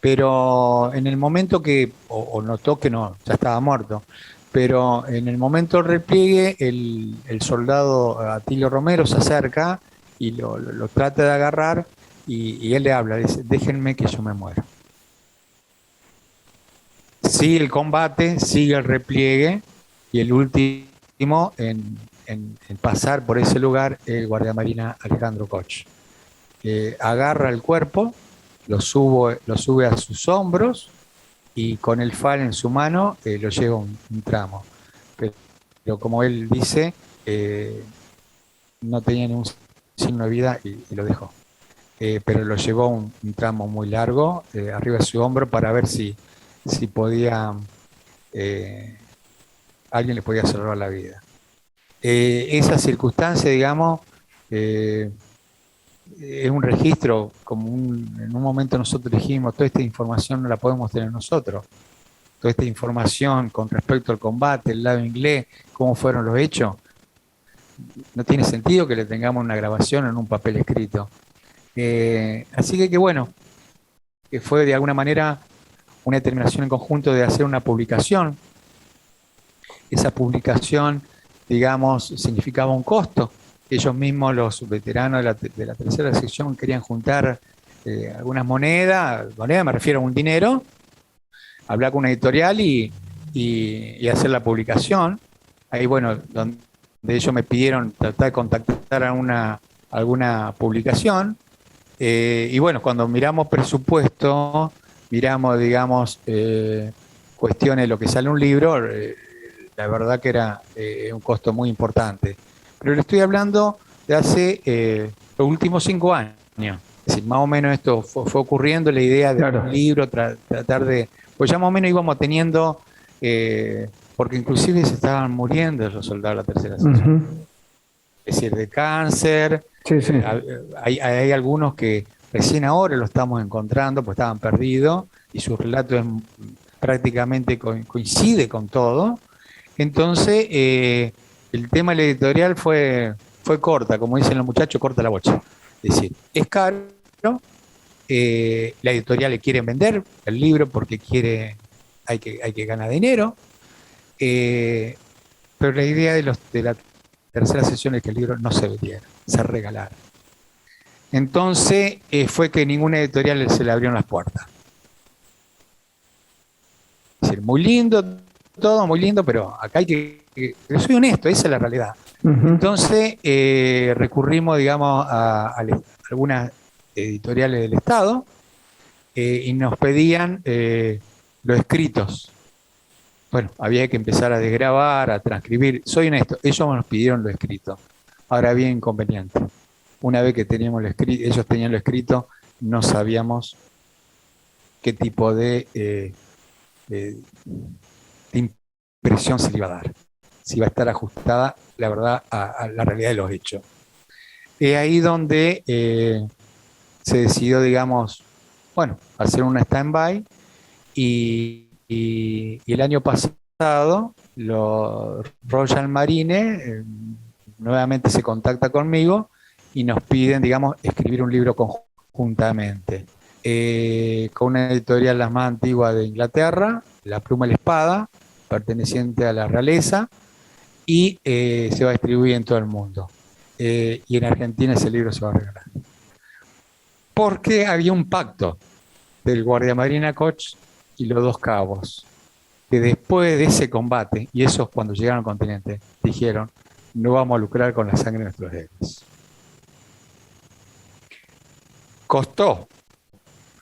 Pero en el momento que, o notó que no, ya estaba muerto, pero en el momento del repliegue, el soldado Atilio Romero se acerca y lo trata de agarrar y él le habla, dice, déjenme que yo me muero. Sigue el combate, sigue el repliegue y el último en pasar por ese lugar, el guardiamarina Alejandro Koch. Agarra el cuerpo, lo sube a sus hombros y con el fal en su mano lo lleva un tramo. Pero como él dice, no tenía ningún signo de vida y lo dejó. Pero lo llevó un tramo muy largo arriba de su hombro para ver si podía, alguien le podía salvar la vida. Esa circunstancia, digamos, es un registro, en un momento nosotros dijimos, toda esta información no la podemos tener nosotros. Toda esta información con respecto al combate, el lado inglés, cómo fueron los hechos, no tiene sentido que le tengamos una grabación en un papel escrito. Así que bueno, que fue de alguna manera una determinación en conjunto de hacer una publicación. Esa publicación, digamos, significaba un costo. Ellos mismos, los veteranos de la tercera sección, querían juntar algunas monedas me refiero a un dinero, hablar con una editorial y hacer la publicación. Ahí, bueno, donde ellos me pidieron tratar de contactar a alguna publicación. Y bueno, cuando miramos presupuesto, miramos, digamos, cuestiones de lo que sale un libro, la verdad que era un costo muy importante. Pero le estoy hablando de hace los últimos 5 años. Es decir, más o menos esto fue ocurriendo, la idea de un libro, tratar de... Pues ya más o menos íbamos teniendo, porque inclusive se estaban muriendo los soldados de la tercera sección. Es decir, de cáncer. Sí. Hay algunos que recién ahora lo estamos encontrando, pues estaban perdidos, y su relato prácticamente coincide con todo. Entonces, el tema de la editorial fue corta, como dicen los muchachos, corta la bocha. Es decir, es caro, la editorial le quiere vender el libro porque hay que ganar dinero, pero la idea de la tercera sesión es que el libro no se vendiera, se regalara. Entonces fue que ninguna editorial se le abrieron las puertas. Es decir, muy lindo, todo muy lindo, pero acá hay que soy honesto, esa es la realidad. Entonces recurrimos, digamos, a algunas editoriales del Estado y nos pedían los escritos. Bueno, había que empezar a desgravar, a transcribir. Soy honesto, ellos nos pidieron lo escrito. Ahora bien, inconveniente. Una vez que teníamos lo escrito, ellos tenían lo escrito, no sabíamos qué tipo de impresión se le iba a dar. Si iba a estar ajustada, la verdad, a la realidad de los hechos. Es ahí donde se decidió, digamos, bueno, hacer una stand-by y el año pasado los Royal Marines nuevamente se contacta conmigo y nos piden, digamos, escribir un libro conjuntamente. con una editorial la más antigua de Inglaterra, La Pluma y la Espada, perteneciente a la realeza, y se va a distribuir en todo el mundo. Y en Argentina ese libro se va a regalar. Porque había un pacto del guardiamarina Koch y los dos cabos, que después de ese combate, y esos cuando llegaron al continente, dijeron, no vamos a lucrar con la sangre de nuestros héroes. Costó,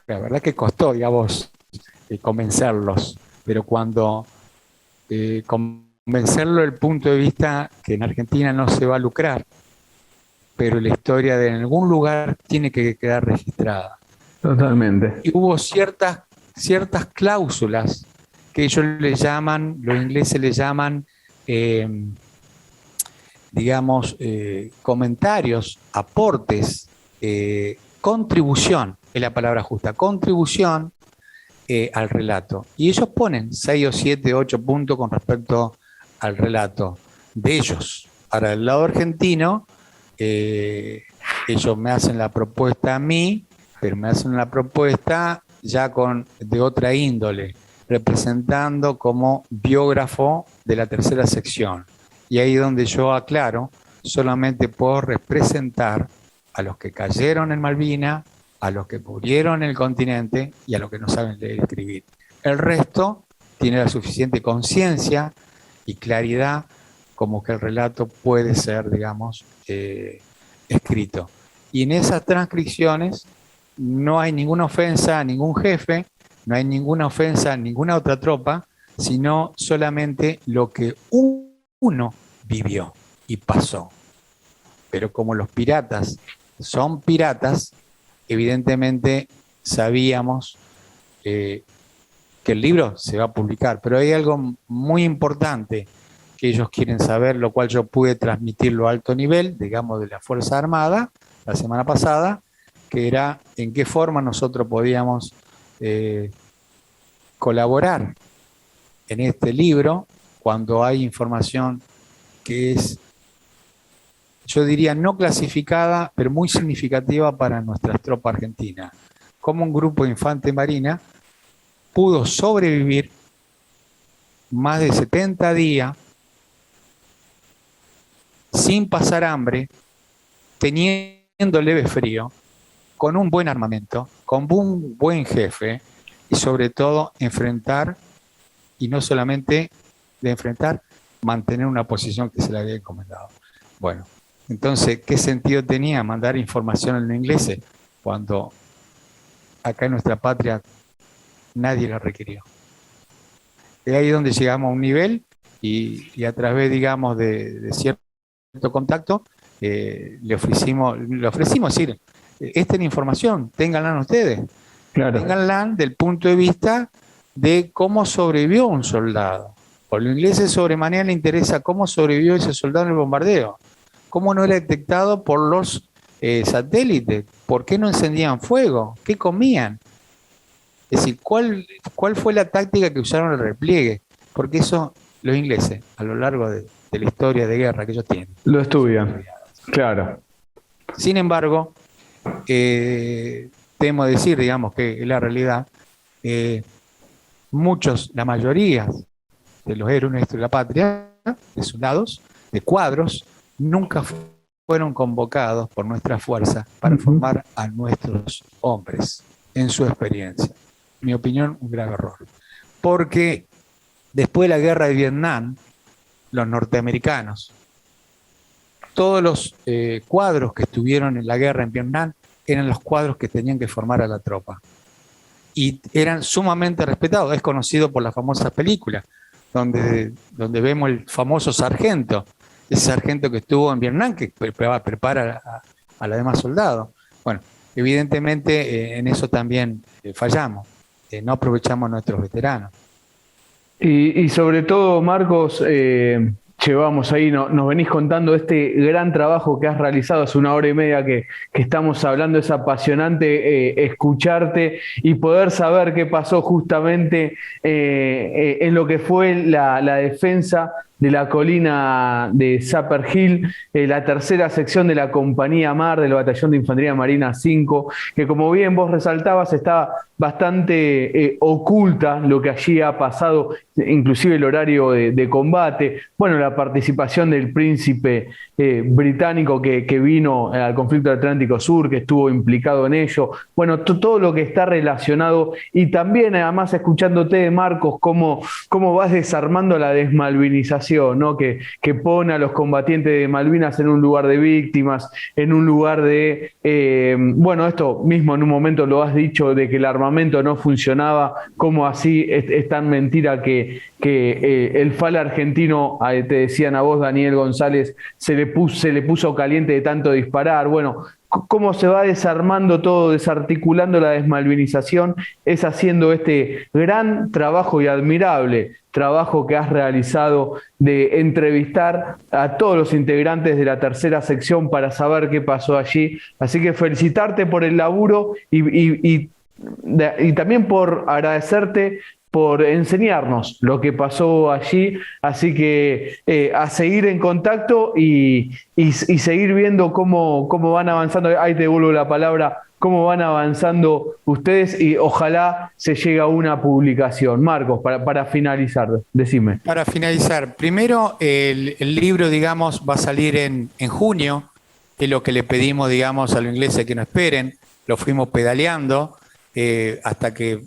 la verdad que costó, digamos, convencerlos, pero cuando convencerlo desde el punto de vista que en Argentina no se va a lucrar, pero la historia de en algún lugar tiene que quedar registrada. Totalmente. Y hubo ciertas cláusulas que ellos le llaman, los ingleses le llaman, digamos, comentarios, aportes, contribución, es la palabra justa, contribución al relato. Y ellos ponen 6 o 7, 8 puntos con respecto al relato de ellos. Ahora, del lado argentino, ellos me hacen la propuesta a mí, pero me hacen una propuesta ya de otra índole, representando como biógrafo de la tercera sección. Y ahí es donde yo aclaro, solamente puedo representar a los que cayeron en Malvinas, a los que murieron en el continente y a los que no saben leer y escribir. El resto tiene la suficiente conciencia y claridad como que el relato puede ser, digamos, escrito. Y en esas transcripciones no hay ninguna ofensa a ningún jefe, no hay ninguna ofensa a ninguna otra tropa, sino solamente lo que uno vivió y pasó. Pero como los piratas son piratas, evidentemente sabíamos que el libro se va a publicar, pero hay algo muy importante que ellos quieren saber, lo cual yo pude transmitirlo a alto nivel, digamos, de la Fuerza Armada, la semana pasada, que era en qué forma nosotros podíamos colaborar en este libro cuando hay información que es, yo diría, no clasificada, pero muy significativa para nuestras tropas argentinas. Como un grupo de infantes marina pudo sobrevivir más de 70 días sin pasar hambre, teniendo leve frío, con un buen armamento, con un buen jefe y sobre todo enfrentar, y no solamente de enfrentar, mantener una posición que se le había encomendado. Bueno, entonces, ¿qué sentido tenía mandar información en inglés cuando acá en nuestra patria nadie la requirió? Es ahí donde llegamos a un nivel y a través, digamos, de cierto contacto, le ofrecimos decir, esta es la información, ténganla ustedes. Claro. Ténganla del punto de vista de cómo sobrevivió un soldado. Por los ingleses sobremanera le interesa cómo sobrevivió ese soldado en el bombardeo, cómo no era detectado por los satélites, por qué no encendían fuego, qué comían. Es decir, ¿cuál fue la táctica que usaron el repliegue? Porque eso los ingleses, a lo largo de la historia de guerra que ellos tienen, lo estudian. Claro. Sin embargo, temo decir, digamos, que en la realidad, la mayoría de los héroes de la patria, de soldados, de cuadros, nunca fueron convocados por nuestra fuerza para formar a nuestros hombres, en su experiencia. En mi opinión, un grave error. Porque después de la guerra de Vietnam, los norteamericanos, todos los cuadros que estuvieron en la guerra en Vietnam eran los cuadros que tenían que formar a la tropa. Y eran sumamente respetados. Es conocido por las famosas películas, donde vemos el famoso sargento, ese sargento que estuvo en Vietnam, que prepara a los demás soldados. Bueno, evidentemente en eso también fallamos. No aprovechamos a nuestros veteranos. Y sobre todo, Marcos, llevamos ahí, nos venís contando este gran trabajo que has realizado. Hace 1 hora y media que estamos hablando. Es apasionante escucharte y poder saber qué pasó justamente en lo que fue la defensa de la colina de Zapper Hill, la tercera sección de la Compañía Mar del Batallón de Infantería Marina 5, que como bien vos resaltabas, está bastante oculta lo que allí ha pasado, inclusive el horario de combate, bueno, la participación del príncipe británico que vino al conflicto del Atlántico Sur, que estuvo implicado en ello, bueno, todo lo que está relacionado, y también además escuchándote, Marcos, cómo vas desarmando la desmalvinización, ¿no? Que pone a los combatientes de Malvinas en un lugar de víctimas, en un lugar de, bueno, esto mismo en un momento lo has dicho, de que el armamento no funcionaba, como así es tan mentira que el FAL argentino, te decían a vos, Daniel González, se le puso caliente de tanto disparar. Bueno, cómo se va desarmando todo, desarticulando la desmalvinización, es haciendo este gran trabajo y admirable trabajo que has realizado de entrevistar a todos los integrantes de la tercera sección para saber qué pasó allí. Así que felicitarte por el laburo y también por agradecerte por enseñarnos lo que pasó allí, así que a seguir en contacto y seguir viendo cómo van avanzando, ahí te devuelvo la palabra, cómo van avanzando ustedes y ojalá se llegue a una publicación. Marcos, para finalizar, decime. Para finalizar, primero el libro, digamos, va a salir en junio, que es lo que le pedimos, digamos, a los ingleses que no esperen, lo fuimos pedaleando hasta que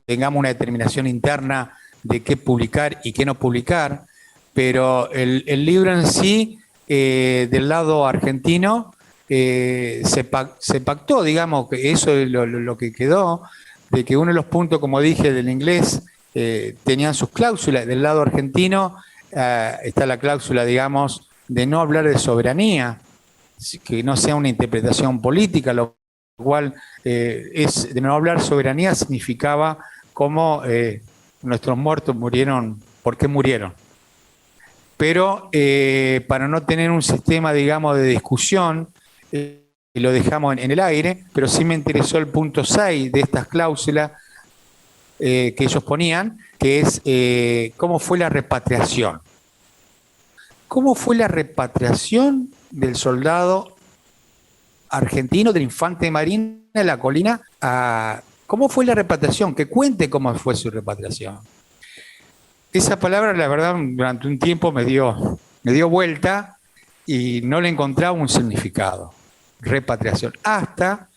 tengamos una determinación interna de qué publicar y qué no publicar, pero el libro en sí, del lado argentino, se pactó, digamos, que eso es lo que quedó, de que uno de los puntos, como dije, del inglés, tenían sus cláusulas. Del lado argentino está la cláusula, digamos, de no hablar de soberanía, que no sea una interpretación política, lo cual de no hablar soberanía significaba cómo nuestros muertos murieron, por qué murieron. Pero para no tener un sistema, digamos, de discusión, lo dejamos en el aire, pero sí me interesó el punto 6 de estas cláusulas que ellos ponían, que es cómo fue la repatriación. ¿Cómo fue la repatriación del soldado argentino, del infante de marina de la colina? ¿Cómo fue la repatriación? Que cuente cómo fue su repatriación. Esa palabra, la verdad, durante un tiempo me dio vuelta y no le encontraba un significado. Repatriación. Hasta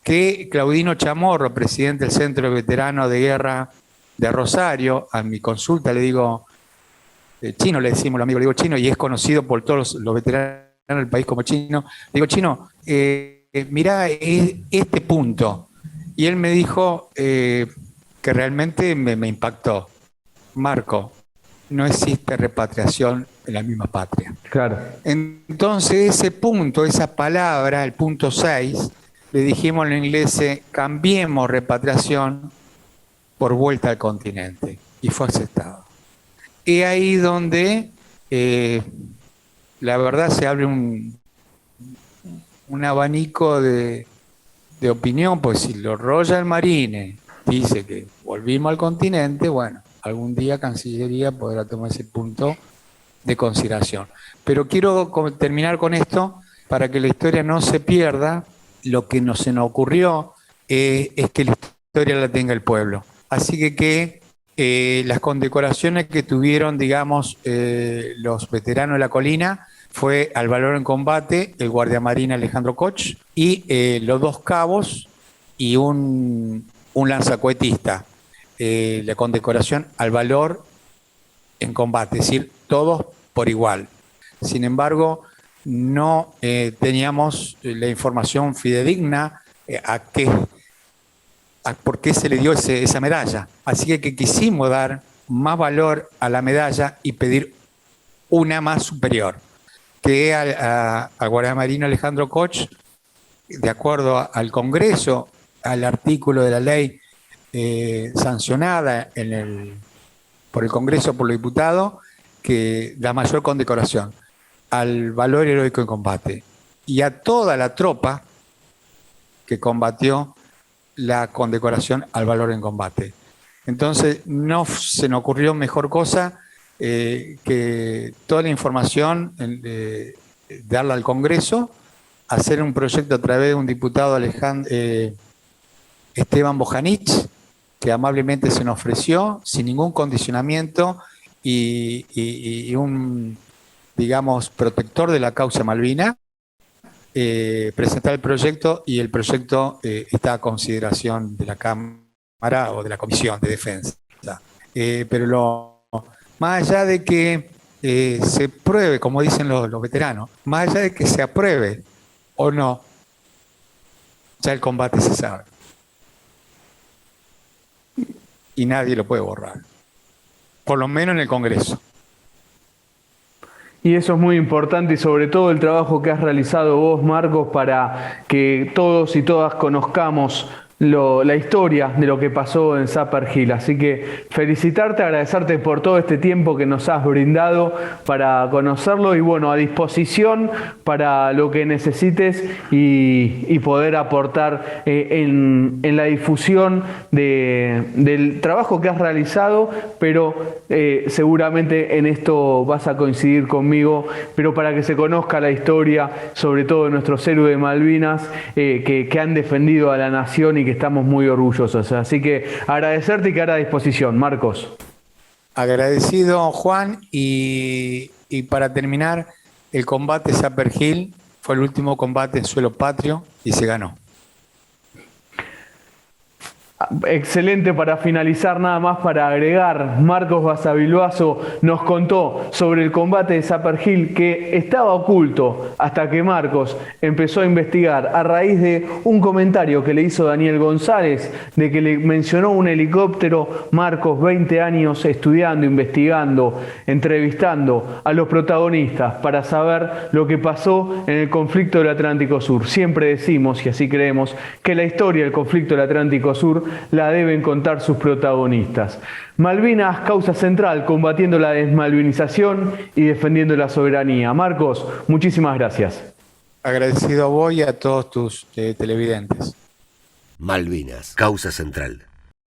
que Claudino Chamorro, presidente del Centro de Veteranos de Guerra de Rosario, a mi consulta le digo, Chino le decimos, el amigo, le digo Chino, y es conocido por todos los veteranos del país como Chino. Le digo, Chino, mirá este punto. Y él me dijo que realmente me impactó. Marco, no existe repatriación en la misma patria. Claro. Entonces ese punto, esa palabra, el punto 6, le dijimos en inglés, cambiemos repatriación por vuelta al continente. Y fue aceptado. Y ahí donde la verdad se abre un abanico de opinión, pues si los Royal Marines dice que volvimos al continente, bueno, algún día Cancillería podrá tomar ese punto de consideración. Pero quiero terminar con esto para que la historia no se pierda. Lo que se nos ocurrió es que la historia la tenga el pueblo. Así que las condecoraciones que tuvieron, digamos, los veteranos de la colina fue al valor en combate el guardiamarina Alejandro Koch y los 2 cabos y un lanzacohetista. La condecoración al valor en combate, es decir, todos por igual. Sin embargo, no teníamos la información fidedigna por qué se le dio esa medalla. Así que quisimos dar más valor a la medalla y pedir una más superior, que al guardiamarino Alejandro Koch, de acuerdo al Congreso, al artículo de la ley sancionada por el Congreso, por los diputados, que la mayor condecoración al valor heroico en combate, y a toda la tropa que combatió la condecoración al valor en combate. Entonces no se nos ocurrió mejor cosa que toda la información, darla al Congreso, hacer un proyecto a través de un diputado Esteban Bojanich, que amablemente se nos ofreció, sin ningún condicionamiento, y un, digamos, protector de la causa Malvina, presentar el proyecto, y el proyecto está a consideración de la Cámara o de la Comisión de Defensa. Pero más allá de que se pruebe, como dicen los veteranos, más allá de que se apruebe o no, ya el combate se sabe. Y nadie lo puede borrar. Por lo menos en el Congreso. Y eso es muy importante, y sobre todo el trabajo que has realizado vos, Marcos, para que todos y todas conozcamos la historia de lo que pasó en Zapper Hill. Así que felicitarte, agradecerte por todo este tiempo que nos has brindado para conocerlo, y bueno, a disposición para lo que necesites y poder aportar en la difusión del trabajo que has realizado, pero seguramente en esto vas a coincidir conmigo, pero para que se conozca la historia, sobre todo de nuestros héroes de Malvinas, que han defendido a la nación y que estamos muy orgullosos. Así que agradecerte y quedar a disposición, Marcos. Agradecido, Juan, y para terminar, el combate Zapper Hill fue el último combate en suelo patrio y se ganó. Excelente. Para finalizar, nada más para agregar, Marcos Basavilbaso nos contó sobre el combate de Zapper Hill, que estaba oculto hasta que Marcos empezó a investigar a raíz de un comentario que le hizo Daniel González, de que le mencionó un helicóptero. Marcos, 20 años estudiando, investigando, entrevistando a los protagonistas para saber lo que pasó en el conflicto del Atlántico Sur. Siempre decimos, y así creemos, que la historia del conflicto del Atlántico Sur la deben contar sus protagonistas. Malvinas, causa central, combatiendo la desmalvinización y defendiendo la soberanía. Marcos, muchísimas gracias. Agradecido a vos y a todos tus televidentes. Malvinas, causa central.